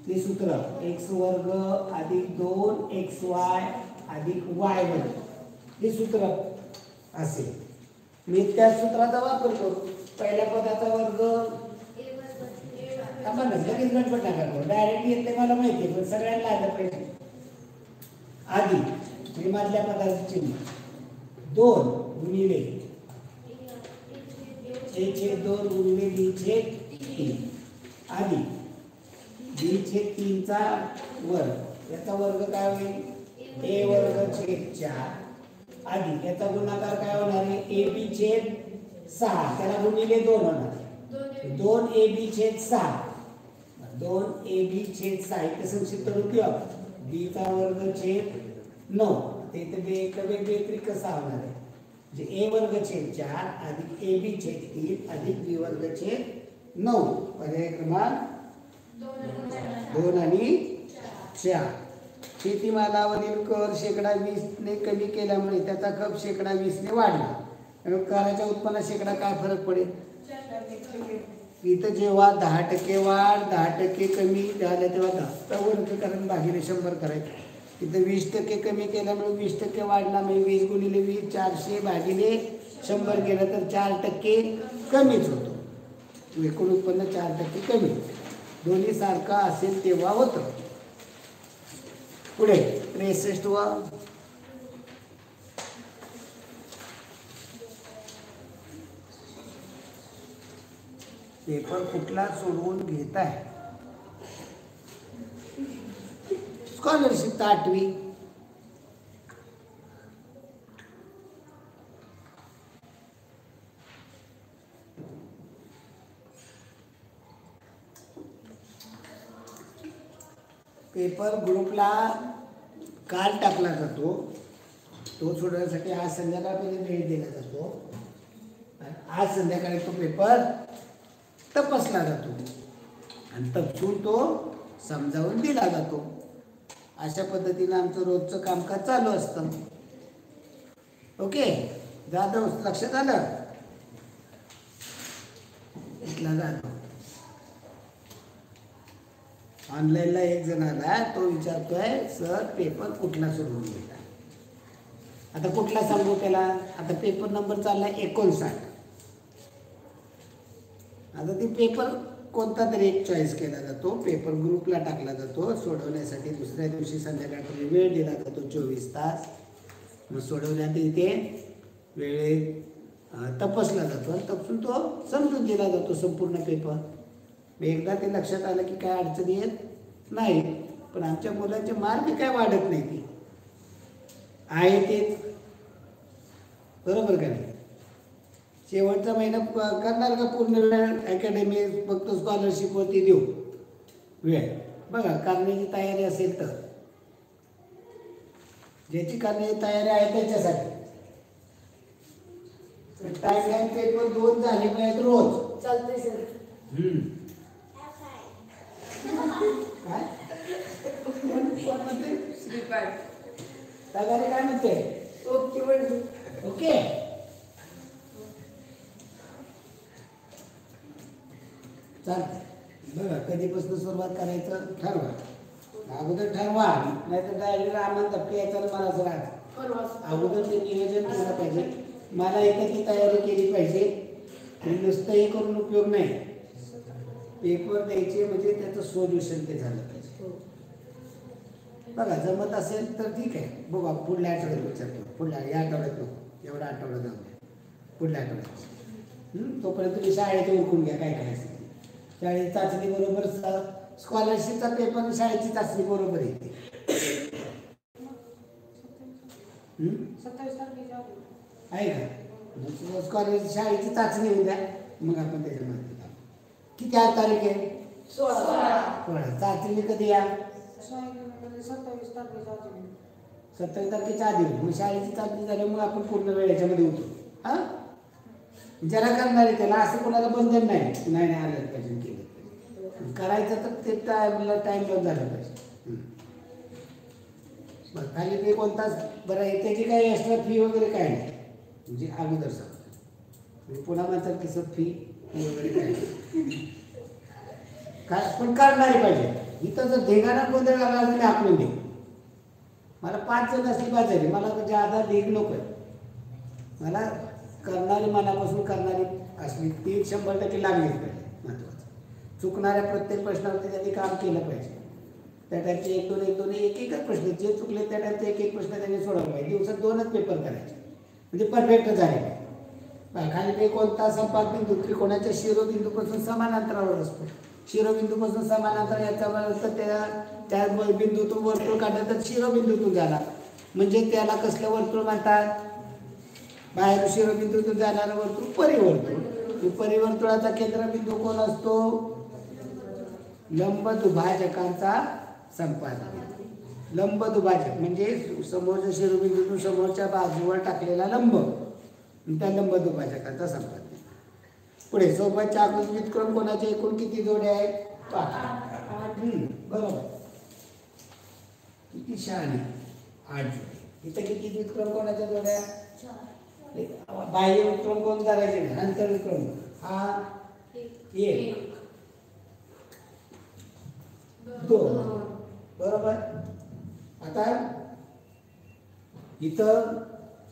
ते सूत्र x वर्ग अधिक 2xy अधिक y वर्ग हे सूत्र असेल. मी त्या सूत्राचा वापर करू. पहिल्या पदाचा वर्ग आपण लगेच गणपट नका करू. डायरेक्ट येते मला माहिती आहे पण सगळ्यांना आलं पाहिजे. अधिक मी मधल्या पदाचं चिन्ह 2 गुणिले A/2 गुणिले B/3 अधिक B/3 चा वर्ग याचा वर्ग काय होईल? A वर्ग छेद 4 अधिक याचा गुणाकार काय होणार आहे? AB/6 त्याला गुणिले 2 होणार आहे. 2AB/6 2AB/6 इथे संक्षिप्त रूप घेऊ. B चा वर्ग छेद 9 ते इथे वेगवेगळी कसा होणार आहे? म्हणजे A वर्ग छेद 4 अधिक AB/3 अधिक B वर्ग छेद 9. पर्याय क्रमांक 2 आणि 4. शेतीमालावरील कर 20% ने कमी केल्यामुळे त्याचा खप 20% ने वाढला. कराच्या उत्पन्नात शेकडा काय फरक पडेल? इथं जेव्हा 10% वाढ 10% कमी झालं तेव्हा 10 वर्ग कारण भागिले 100 करायचं. इथं 20% कमी केल्यामुळे 20% वाढला म्हणजे 20 गुणिले 20 400 भागिले 100 केलं तर 4% कमीच होतो. एकूण उत्पन्न 4% कमी. दोन्ही सारखं असेल तेव्हा होतं. पुढे 63 पेपर कुठला सोडवून घेताय? स्कॉलरशिप 8वी. पेपर ग्रुपला काल टाकला जातो, तो सोडवण्यासाठी आज संध्याकाळपर्यंत वेळ दिला जातो आणि आज संध्याकाळी तो पेपर तपासला जातो आणि तपसून तो समजावून दिला जातो. अशा पद्धतीनं आमचं रोजचं कामकाज चालू असतं. ओके, जाधव लक्षात आलं? इथला जाधव ऑनलाईनला एक जण आला, तो विचारतोय सर पेपर कुठला सोडवून घेता. आता कुठला सांगू त्याला? आता पेपर नंबर चालला 59. आता ती पेपर कोणता तरी एक चॉईस केला जातो, पेपर ग्रुपला टाकला जातो सोडवण्यासाठी. दुसऱ्या दिवशी संध्याकाळपर्यंत वेळ दिला जातो 24 तास. मग सोडवण्यात इथे वेळेत तपासला जातो आणि तपसून तो समजून दिला जातो संपूर्ण पेपर. एकदा ते लक्षात आलं की काय अडचणी येत नाही. पण आमच्या मुलांचे मार्क काय वाढत नाही, ती आहे तेच, बरोबर का नाही? शेवटचा महिना करणार का पूर्ण वेळ अकॅडमी फक्त स्कॉलरशिपवरती देऊ वेळ? बघा, करण्याची तयारी असेल तर, ज्याची करण्याची तयारी आहे त्याच्यासाठी टाइम पेपर 2 झाले पाहिजेत रोज. चालतंय सर. काय म्हणते श्रीपाद तगारी काय म्हणते? ओके म्हणजे ओके, चालतंय. बघा, कधीपासून सुरुवात करायचं ठरवा. अगोदर ठरवा, नाहीतर डायरेक्ट आम्हाला धक्के यायचा मलाच राहत. अगोदर ते नियोजन केलं पाहिजे. मला एखादी तयारी केली पाहिजे. नुसतं हे करून उपयोग नाही. पेपर द्यायचे म्हणजे त्याचं सोल्युशन ते झालं पाहिजे. बघा, जमत असेल तर ठीक आहे, बघा पुढल्या आठवड्यात विचारतो. या आठवड्यात नको, एवढा आठवडा जाऊ द्या, पुढल्या आठवड्यात. तोपर्यंत तुम्ही शाळेत ओळखून घ्या काय करायचं. शाळेची चाचणी बरोबर, स्कॉलरशिपचा पेपर आणि शाळेची चाचणी बरोबर येते. 27 तारखेच्या आहे का? स्कॉलरशिप शाळेची चाचणी होऊ द्या, मग आपण त्याच्यामध्ये किती तारीख आहे? 16. चाचणी कधी या? 27 तारखेच्या 27 तारखेच्या आधी. मग शाळेची चाचणी झाली, मग आपण पूर्ण वेळ याच्यामध्ये होतो. हा, ज्याला करणार आहे त्याला असं कोणाला बंधन नाही, नाही आलं पाहिजे, केलं पाहिजे. करायचं तर ते टाइम लावून झालं पाहिजे. बरं, खाली पे कोणताच बरं आहे, त्याची काही एक्स्ट्रा फी वगैरे काय नाही, म्हणजे अगोदर सांगतो. पुन्हा म्हणतात की सर फी वगैरे काय पण करणारी पाहिजे. इथं जर ढेगाना गोंधळ आला तर मी आखलून देऊ. मला 5 जण असली पाहिजे, मला ज्यादा ढेग नको आहे. मला करणारी, मनापासून करणारी असली ती 100% लागलीच पाहिजे. महत्त्वाचं, चुकणाऱ्या प्रत्येक प्रश्नावरती त्यांनी काम केलं पाहिजे. त्या टाईपचे 1-2 एक-एकच प्रश्न, जे चुकले त्या टाईपचे 1-1 प्रश्न त्यांनी सोडवला पाहिजे. दिवसात 2च पेपर करायचे, म्हणजे परफेक्ट झाले पाहिजे. खाली काही कोणता संपाद बिंदू त्रिकोणाच्या शिरोबिंदूपासून समान अंतरावर असतो. शिरोबिंदूपासून समान अंतर याचा अर्थ त्या बिंदूतून वर्तुळ काढलं तर शिरोबिंदूतून झाला, म्हणजे त्याला कसलं वर्तुळ म्हणतात? बाहेर शिरोबिंदूतून जाणारं वर्तुळ परिवर्तुळ. परिवर्तुळाचा केंद्रबिंदू कोण असतो? लंब दुभाजकांचा संपाद. लंब दुभाजक म्हणजे समोरच्या शिरोबिंदूतून समोरच्या बाजूवर टाकलेला लंब, त्या लंब दुभाजकांचा संपाद. पुढे सोबतच्या आकृती व्युत्क्रम कोणाचे एकूण किती जोड्या आहेत? 8. बरोबर, किती शहाणे, 8 जोडे. इथं किती व्युत्क्रम कोणाच्या जोड्या? बाह्य व्युत्क्रम कोण करायचे? अंतर व्युत्क्रम हा 1, 2. बरोबर. आता इथं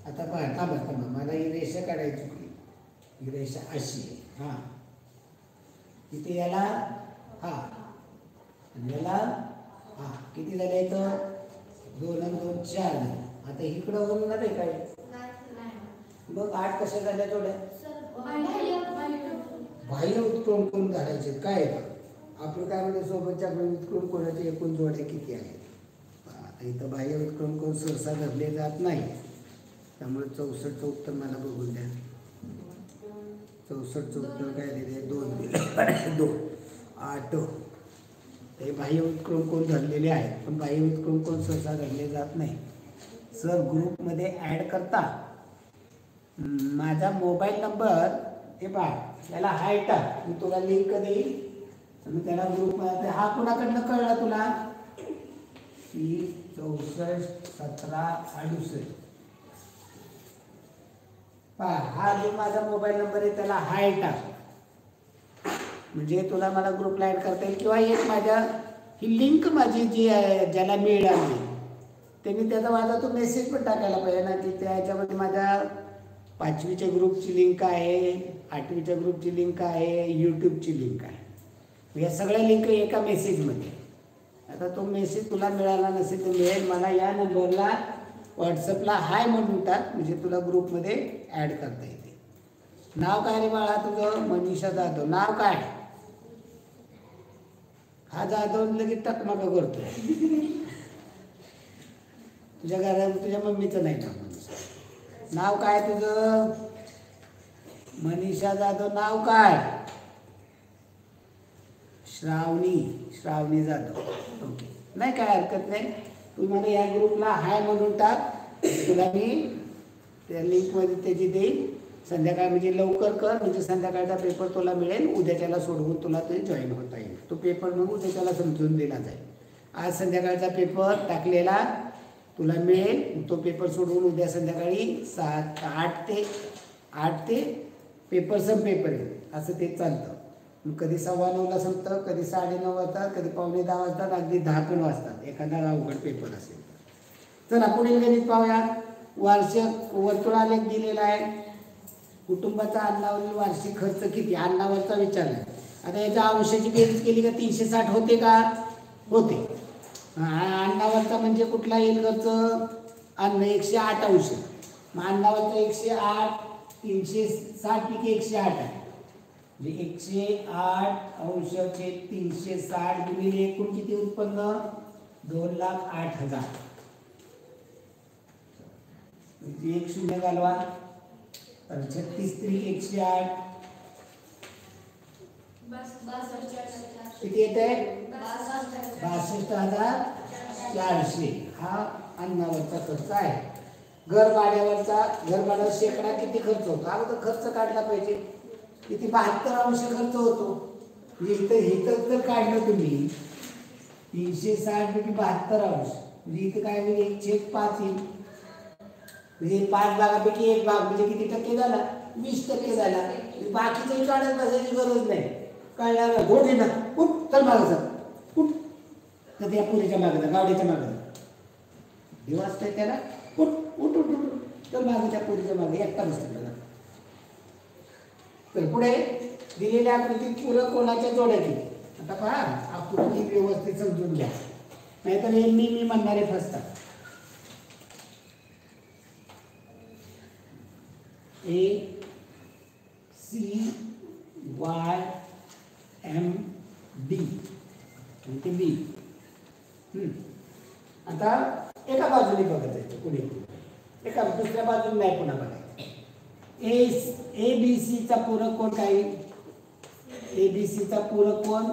आता थांबा, मला ही रेषा काढायची होती. ही रेषा अशी आहे. हा, इथे याला हा आणि याला हा किती झाले इथं 2 आणि 2 4 झाले. आता इकडं होणार आहे काय बघ 8 कशा झाल्या थोड्या बाह्य उत्क्रम कोण घालायचे काय आहे आपलं काय म्हणजे सोबतच्या उत्क्रम कोणाचे एकूण जोड्या किती आहेत. आता इथं बाह्य उत्क्रम कोण सहसा धरले जात नाही त्यामुळे 64चं उत्तर मला बघून द्या. 64चं उत्तर काय दिले 2 दिले 2 8 ते बाह्य उत्क्रम कोण धरलेले आहेत पण बाह्य उत्क्रम कोण सहसा धरले जात नाही. सर ग्रुपमध्ये ॲड करता माझा मोबाईल नंबर हे पहा त्याला हाय टाक मी तुला लिंक देईल मी त्याला ग्रुपमध्ये हा कोणाकडनं कळला तुला 64 17 68 पहा हा जो माझा मोबाईल नंबर आहे त्याला हाय टाक म्हणजे तुला मला ग्रुपला ॲड करता येईल किंवा एक माझ्या ही लिंक माझी जी आहे ज्याला मिळाली त्यांनी त्याचा माझा तो मेसेज पण टाकायला पाहिजे ना की त्याच्यामध्ये माझ्या 5वीच्या ग्रुपची लिंक आहे 8वीच्या ग्रुपची लिंक आहे यूट्यूबची लिंक आहे या सगळ्या लिंक एका मेसेजमध्ये. आता तो मेसेज तुला मिळाला नसेल तर मिळेल मला या नंबरला व्हॉट्सअपला हाय म्हणून टाक म्हणजे तुला ग्रुपमध्ये ॲड करता येते. नाव काय रे बाळा तुझं मनीषा जाधव नाव काय हा जाधव लगेच टकमका करतो तुझ्या घरात तुझ्या मम्मीचं नाही नाव मनीषा नाव काय तुझं मनीषा जाधव नाव काय श्रावणी जाधव ओके नाही काय हरकत नाही तू मला या ग्रुपला हाय म्हणून टाक तुला मी त्या लिंकमध्ये त्याची देईल संध्याकाळ म्हणजे लवकर कर म्हणजे संध्याकाळचा पेपर तुला मिळेल उद्याच्याला सोडवून तुला ते जॉईन होता येईल तो पेपर मग उद्याच्याला समजून दिला जाईल. आज संध्याकाळचा पेपर टाकलेला तुला मिळेल तो पेपर सोडवून उद्या संध्याकाळी 8 ते पेपर पेपर आहे असं ते चालतं. मग कधी 9:15ला संपतं कधी 9:30 वाजतात कधी 9:45 वाजतात अगदी 10 पण वाजतात एखादा अवघड पेपर असेल. चला पुढील गणित पाहूया. वार्षिक वर्तुळालेख दिलेला आहे. कुटुंबाचा अन्नावरील वार्षिक खर्च किती अन्नावरचा विचारला. आता याच्या अंशाची बेरीज केली का 360 होते का होते. अन्नावरचा म्हणजे कुठला येईल खर्च अन्न 108 अंश मग अन्नावरचा 108 360 पैकी 108 आहे म्हणजे 108 अंश छेद 360 गुणिले एकूण किती उत्पन्न 2,08,000 म्हणजे 1 शून्य घालवा 36 त्रिक 108 किती येत आहे 62,400 हा अन्नावरचा खर्च आहे. घर भाड्यावर शेकडा किती खर्च होतो अगोदर खर्च काढला पाहिजे किती 72 अंश खर्च होतो म्हणजे इथं जर काढलं तुम्ही 360 पैकी 72 अंश म्हणजे इथे काय म्हणजे 1/5 येईल म्हणजे 5 भागापैकी 1 भाग म्हणजे किती टक्के झाला 20% झाला. बाकीचंही काढत बसायची गरज नाही कळणार घोड येणार कुठ चल मागं सर कुठ तर त्या पुरीच्या मागं गावड्याच्या मागं दिवस त्याला उठ उठ उठ उठ तर मागे त्या पुरीच्या मागे एकटा बसतो. तर पुढे दिलेल्या आकृतीत पूरक कोणाच्या जोड्या दिली. आता पहा आकृती व्यवस्थित समजून घ्या नाहीतर हे मी म्हणणारे फसतात. A C Y M D म्हणजे B. आता एका बाजूने बघत आहे पुढे एका दुसऱ्या बाजूने नाही पुन्हा बघायचं. ए बी सी चा पूरक कोण काय ए बी सी चा पूरक कोण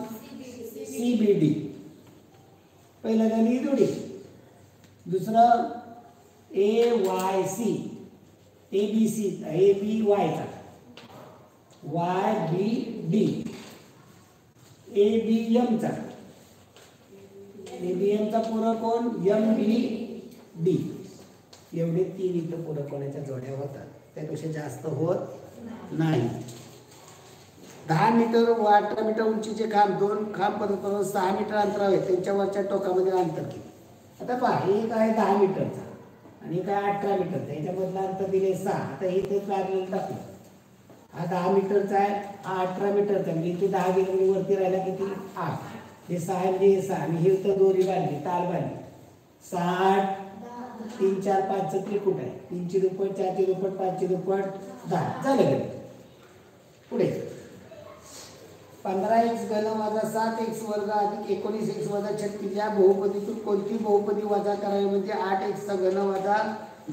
सी बी डी पहिला झाली जोडी. दुसरं A Y C A B C A B Y चा Y B D A B M चा ए बी एम चा पूरक कोण एम बी डी. एवढे 3 इथं पूरक कोणाच्या जोड्या होतात त्यापेक्षा जास्त होत नाही. 10 मीटर व 18 मीटर उंचीचे खांब 2 खांब परस्पर 6 मीटर अंतरावर आहे त्यांच्या वरच्या टोकामध्ये अंतर किती. आता पहा एक आहे 10 मीटरचा आणि एक आहे 18 मीटरचा याच्यामधलं अंतर दिले 6. आता इथे पॅरलल टाकलं हा 10 मीटरचा आहे हा 18 मीटरचा म्हणजे इथे 10 गेले वरती राहिला किती 8 हे 6 हे 6 आणि हे तर दोरी बांधली तार बांधली 60 3 4 5 त्रिकूट आहे 3 ची दुप्पट 4 ची दुप्पट 5 ची दुप्पट 10 झालं का पुढे 15x घन वजा 7x वर्ग अधिक 19x वजा 36 या बहुपदीतून कोणती बहुपदी वजा करावी म्हणजे 8x चा घन वजा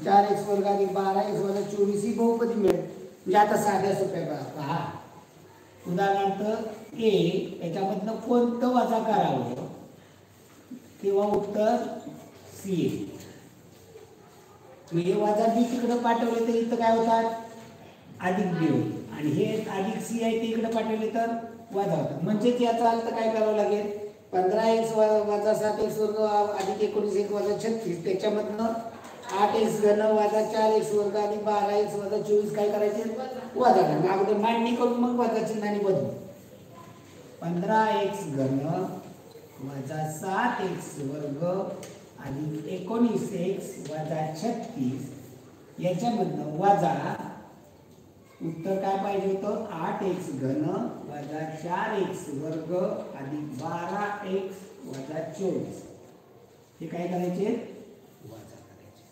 4x वर्ग अधिक 12x वजा 24 ही बहुपदी मिळेल म्हणजे आता साध्या सोप्या पहा उदाहरणार्थ ए याच्यामधनं कोणतं वजा करावं तेव्हा उत्तर सी म्हणजे वजा बी तिकडे पाठवले तर इथं काय होतात अधिक बी होईल आणि हे अधिक सी आहे ते इकडे पाठवले तर वजा होतात म्हणजेच याचा अर्थ काय करावं लागेल 15x वजा 7x वर्ग अधिक 19x वजा 36 त्याच्यामधनं 8x घन वजा 4x वर्ग आणि 12x वजा 24 काय करायचे वजा करा अगोदर मांडणी करून मग वजा चिन्हाने बदलू 15x घन वजा 7x वर्ग आणि 19x वजा 36 याच्यामधनं वजा उत्तर काय पाहिजे होतं 8x घन वजा 4x वर्ग अधिक 12x वजा 24 हे काय करायचे वजा करायचे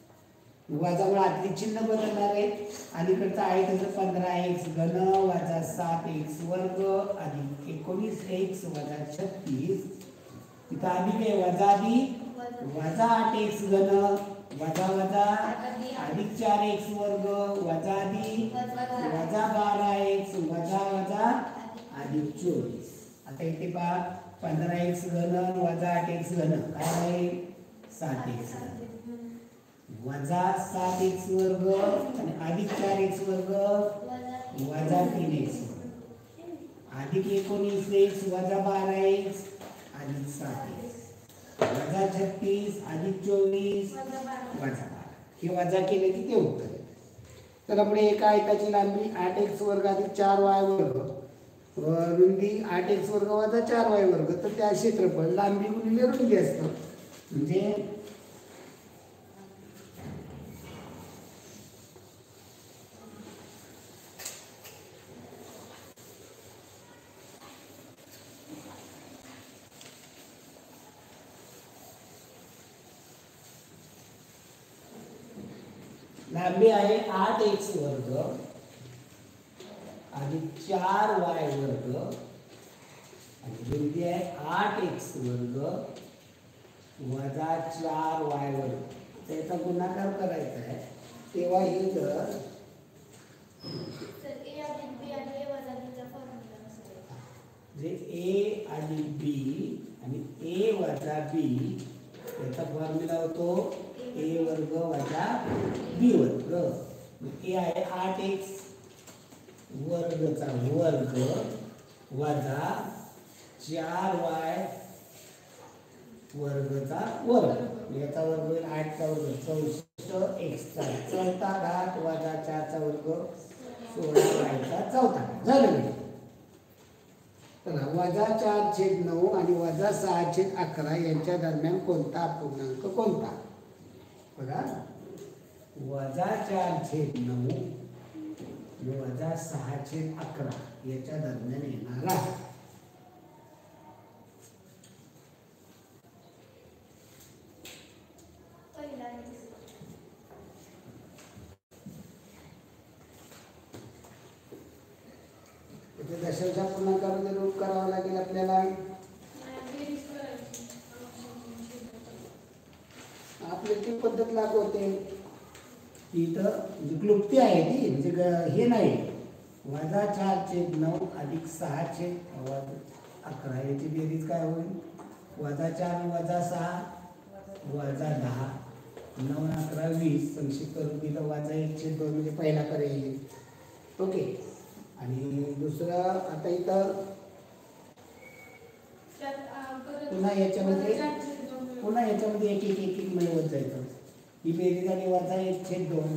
वजामुळे आतली चिन्ह बदलणार आहे अलीकडचं आहे त्याचं 15x घन वजा 7x वर्ग अधिक 19x वजा 36 इथं अधिक आहे वजा अधिक वजा 8x घन वजा वजा अधिक 4x वर्ग वजा अधिक वजा 12x वजा वजा अधिक 24 आता इथे पहा 15x घन वजा 8x घन काय आहे 7x वजा 7x वर्ग आणि अधिक 4x वर्ग वजा 3x अधिक 19x वजा 12x अधिक 7x वजा 36 अधिक 24 वजा 12 हे वजा केले की ते उत्तर आहे तर पुढे एका आयताची लांबी 8x वर्ग अधिक 4y वर्ग रुंदी 8x वर्ग वजा 4y वर्ग तर त्या क्षेत्रफळ लांबी गुणिले रुंदी असतं म्हणजे लांबी आहे 8x वर्ग अधिक 4y वर्ग आणि रुंदी आहे 8x वर्ग वजा 4y वर्ग त्याचा गुणाकार करायचा आहे तेव्हा हे जर जे a आणि b आणि a वजा b याचा फॉर्म्युला होतो a वर्ग वजा b वर्ग a आहे 8x वर्गचा वर्ग वजा 4y वर्गचा वर्ग याचा वर्ग होईल 8 चा वर्ग 64 x चा चौथा घात वजा 4 चा वर्ग 16y चा चौथा झालं तर वजा 4/9 आणि वजा 6/11 यांच्या दरम्यान कोणता अपूर्णांक कोणता बघा वजा 4/9 वजा 6/11 याच्या दरम्यान येणारा दशांशा पूर्णांकामध्ये रूप करावा लागेल आपल्याला आपल्याला ती पद्धत लागू होते इथं क्लुप्ती आहे ती म्हणजे हे नाही वजा 4/9 अधिक 6/11 याची बेरीज काय होईल वजा 4 वजा 6 वजा 10 9 11 20 संक्षिप्त रूपीला वजा 1/2 म्हणजे पहिला पर्याय येईल ओके आणि दुसरं आता इथं पुन्हा याच्यामध्ये एक एक एक एक मिळवत जायचं ही बेरीज आणि वजा 1/2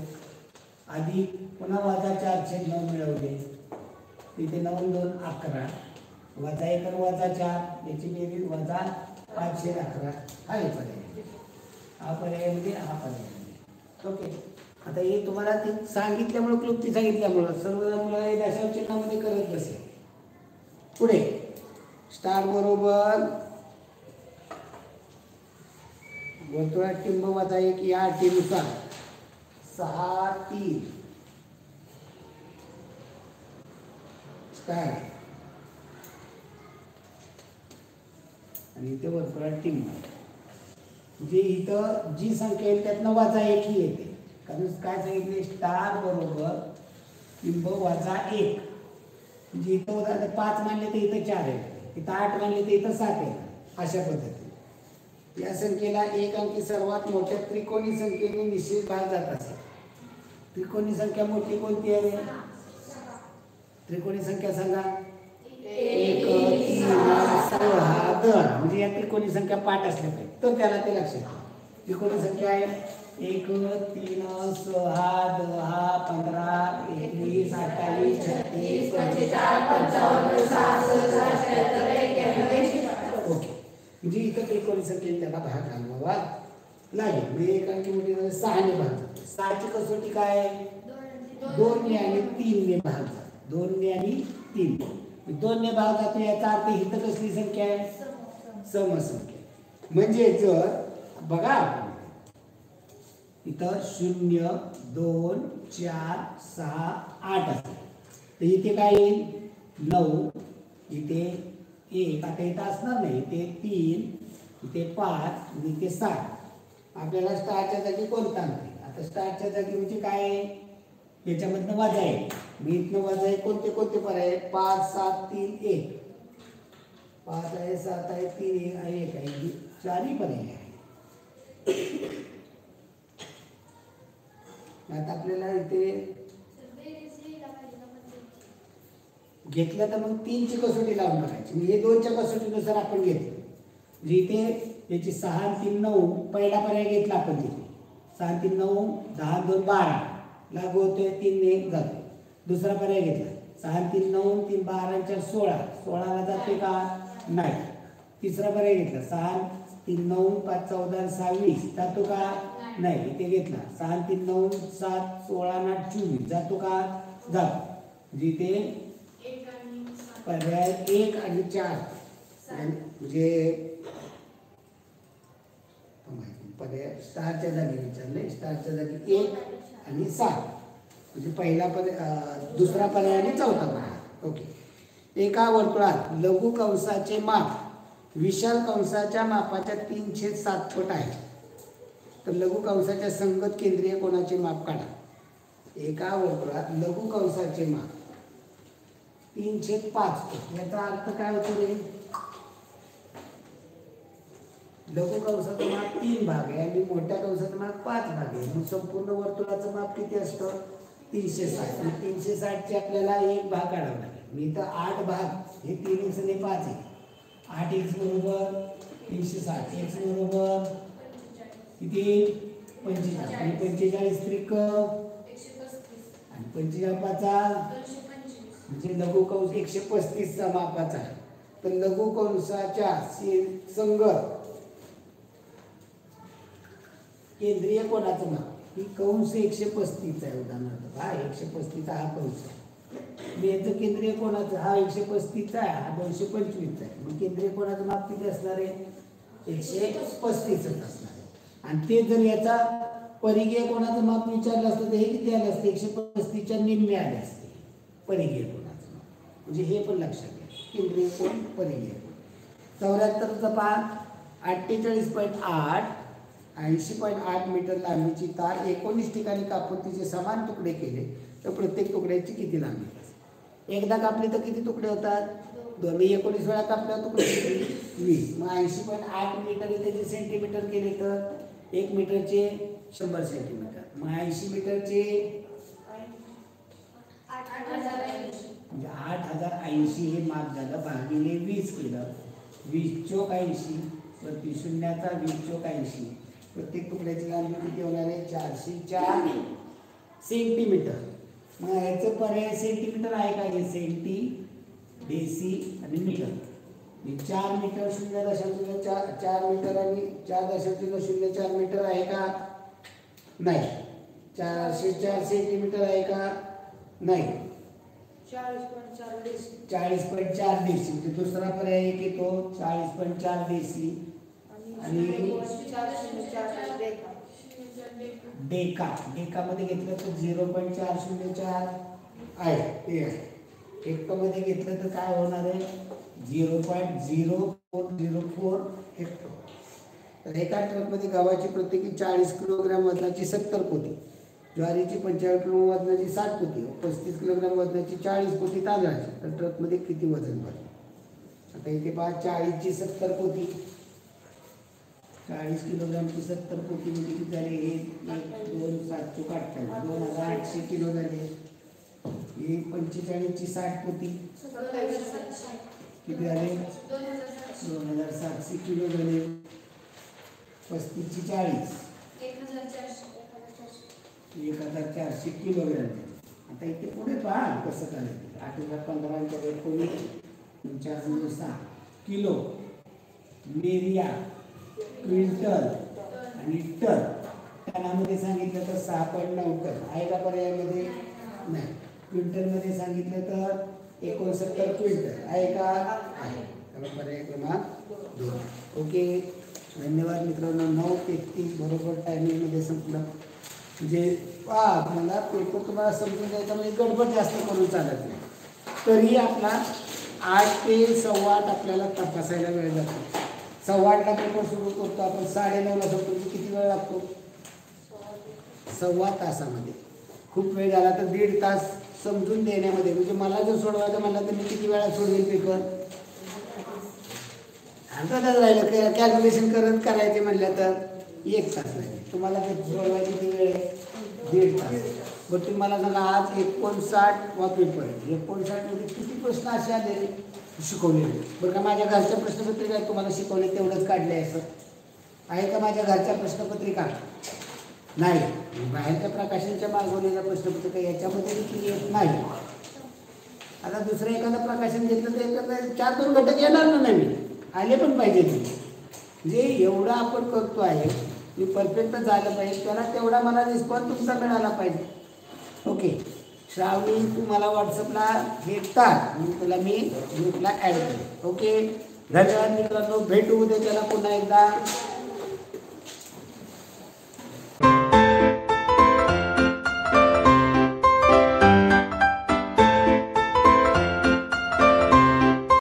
अधिक पुन्हा वजा 4/9 मिळवले तिथे 9 2 11 वजा 1 आणि वजा 4 याची बेरीज वजा 5/11 हा एक पर्याय हा पर्याय म्हणजे हा पर्याय ओके आता हे तुम्हाला ते सांगितल्यामुळे क्लुप्ती सांगितल्यामुळं सर्व मुलं दशांश चिन्हामध्ये करत बसेल पुढे स्टार बरोबर वर्तुळात टिंब वजा 1 या अटीनुसार 6 3 काय आणि इथे वर्तुळात टिंब म्हणजे इथं जी संख्या येईल त्यातनं वजा 1 ही येते कारण काय सांगितले स्टार बरोबर टिंब वजा 1 म्हणजे इथं उदाहरण 5 मानले तर इथं 4 आहे इथं 8 मानले तर इथं 7 आहे अशा पद्धतीने या संख्येला एक अंकी सर्वात मोठ्या त्रिकोणी संख्येने निश्चित भाग जात असे त्रिकोणी संख्या मोठी कोणती आहे त्रिकोणी संख्या सांगा 1 3 6 10 म्हणजे या त्रिकोणी संख्या पाठ असल्या पाहिजे तर त्याला ते लक्षात ठेवा त्रिकोणी संख्या आहे 1 3 6 10 15 21 28 36 45 55 ओके म्हणजे इथं त्रिकोणी संख्येने त्याला भाग घालवावा लागेल म्हणजे एक अंकी मोठी 6 ने भाग 6 ची कसोटी काय 2 ने आणि 3 ने भाग 2 ने आणि 3 2 ने भाग जातो याचा अर्थ इथं कसली संख्या आहे समसंख्या म्हणजे जर बघा इथं 0 2 4 6 8 असेल तर इथे काय येईल 9 इथे 1 आता इथं असणार नाही इथे 3 इथे 5 आणि इथे 7 आपल्याला स्टारच्या जागी कोणता अंक आता स्टारच्या जागी म्हणजे काय आहे याच्यामधनं वजा आहे मी इथनं वजा आहे कोणते कोणते पर्याय 5 7 3 1 5 आहे 7 आहे 3 आहे 1 आहे चारही पर्याय आहे आता आपल्याला इथे घेतलं तर मग 3 ची कसोटी लावून करायची म्हणजे हे 2 च्या कसोटीनुसार आपण घेतलं म्हणजे इथे याची 6 आणि 3 9 पहिला पर्याय घेतला आपण तिथे 6 आणि 3 9 10 2 12 लागू होतोय 3 ने जातो दुसरा पर्याय घेतला 6 आणि 3 9 3 12 आणि 4 16 16 ला जाते का नाही तिसरा पर्याय घेतला 6 3 9 5 14 6 20 जातो का नाही इथे घेतला 6 3 9 7 16 आणि 8 24 जातो का जातो जिथे पर्याय 1 आणि 4 म्हणजे पर्याय स्टारच्या जागी विचारले स्टारच्या जागी 1 आणि 7 म्हणजे पहिला पर्याय दुसरा पर्याय आणि चौथा पर्याय ओके एका वर्तुळात लघु कंसाचे माप विशाल कंसाच्या मापाच्या 3/7 पट आहे तर लघु कंसाच्या संगत केंद्रीय कोणाचे माप काढा एका वर्तुळात लघु कंसाचे माप 3/5 पट याचा अर्थ काय होतो रे लघु कंसाचं माप 3 भाग आहे आणि मोठ्या कंसाचं माप 5 भाग आहे मग संपूर्ण वर्तुळाचं माप किती असतं 360 360 चे आपल्याला एक भाग काढावा लागेल मी इथं 8 भाग हे 3x आणि 5 आहे 8x बरोबर 360 x बरोबर किती 45 आणि 45 त्रिक आणि 45 पाचा म्हणजे लघु कंस 135 चा मापाचा आहे तर लघु कंसाच्या संगत केंद्रीय कोणाचं माप ही कंस 135 आहे उदाहरणार्थ हा 135 हा कंस मी याचं केंद्रीय कोणाचं हा 135 आहे हा 225 आहे मग केंद्रीय कोणाचं माप किती असणार आहे 135 असणार आहे आणि ते जर याचा परिघीय कोणाचं माप विचारलं असतं तर हे किती आलं असतं 135 च्या निम्मे आले असते परिघीय कोणाचं माप म्हणजे हे पण लक्षात घ्या केंद्रीय कोण परिघीय कोण 74 चा पाठ 48.8 80.8 मीटर लांबीची तार 19 ठिकाणी कापून तिचे समान तुकडे केले तर प्रत्येक तुकड्याची किती लांबी एकदा कापले तर किती तुकडे होतात 2 19 वेळा कापल्यावर तुकडे किती 20 मग 80.8 मीटर त्याचे सेंटीमीटर केले तर 1 मीटरचे 100 सेंटीमीटर मग 80 मीटरचे म्हणजे 8080 हे माप झालं भागिले 20 केलं 20 चोक 80 प्रति शून्याचा 20 चोक 80 प्रत्येक तुकड्याची लांबी किती होणार आहे 404 सेंटीमीटर मग याचं पर्याय सेंटीमीटर आहे का हे सेंटी डेसी आणि मीटर 4 मीटर 0.4 मीटर आणि 4.04 मीटर आहे का नाही 404 सेंटीमीटर आहे का नाही 40.4 डेसी म्हणजे दुसरा पर्याय की तो 40.4 डेसी आणि 404 डेकामध्ये घेतलं तर 0.404 आहे ते आहे. हेक्टरमध्ये घेतलं तर काय होणार आहे 0.0404 हेक्टर. तर एका ट्रकमध्ये गव्हाची प्रत्येकी 40 किलोग्रॅम वजनाची 70 पोती, ज्वारीची 45 किलो वजनाची 60 पोती, 35 किलोग्रॅम वजनाची 40 पोती तांदळाची. तर ट्रकमध्ये किती वजन भरलं? आता इथे पहा 40ची 70 पोती, 40 किलोग्रामची 70 पोती म्हणजे किती झाले? 2800 किलो झाले. हे 45ची 60 पोती किती झाले? 2700 किलो झाले. 35ची 40 1400 किलोग्रॅम झाले. आता इथे पुढे पहा कसं करायचं. 8,1500 19 6 किलो, मेरिया, क्विंटल आणि टन. टनामध्ये सांगितलं तर 6.9 टन आहे का पर्यायामध्ये? नाही. क्विंटलमध्ये सांगितलं तर 69 क्विंटल आहे का? आहे. त्यामुळे पर्याय क्रमांक 2. ओके, धन्यवाद मित्रांनो. 9:33 बरोबर टायमिंगमध्ये संपलं. म्हणजे मला पेपर तुम्हाला समजून द्यायचा म्हणजे गडबड जास्त करून चालत नाही. तरी आपला 8 ते 8:15 आपल्याला तपासायला वेळ जातो. 8:15ला पेपर सुरू करतो आपण, 9:30ला संपतो. किती वेळ लागतो? 1.25 तासामध्ये. खूप वेळ झाला तर 1.5 तास समजून देण्यामध्ये. म्हणजे मला जर सोडवायचं म्हणलं तर मी किती वेळा सोडवेल पेपर? अंदाजच राहिलं. कॅल्क्युलेशन करायचे म्हणलं तर 1 तास लागेल. तुम्हाला जर सोडवायची किती वेळ आहे? 1.5 तास. बरं तुम्ही मला सांगा आज 59 वा पेपर आहे. 59 मध्ये किती प्रश्न असे आलेले शिकवलेले? बरं का माझ्या घरच्या प्रश्नपत्रिका तुम्हाला शिकवले तेवढंच काढले असं आहे का? माझ्या घरच्या प्रश्नपत्रिका नाही. बाहेरच्या प्रकाशनच्या मागवलेल्या प्रश्नपत्रिका याच्यामध्ये देखील येत नाही. आता दुसरं एखादं प्रकाशन घेतलं तर एखादं 4-2 घटक येणार ना नवीन आले पण पाहिजे. म्हणजे एवढं आपण करतो आहे मी परफेक्ट झालं पाहिजे, त्याला तेवढा मला रिस्पॉन्स तुमचा मिळाला पाहिजे. ओके श्रावणी, तू मला व्हॉट्सअपला हे टाक मी तुला ग्रुपला ॲड करेन. ओके, धन्यवाद मित्रांनो. भेटू उद्या त्याला पुन्हा एकदा.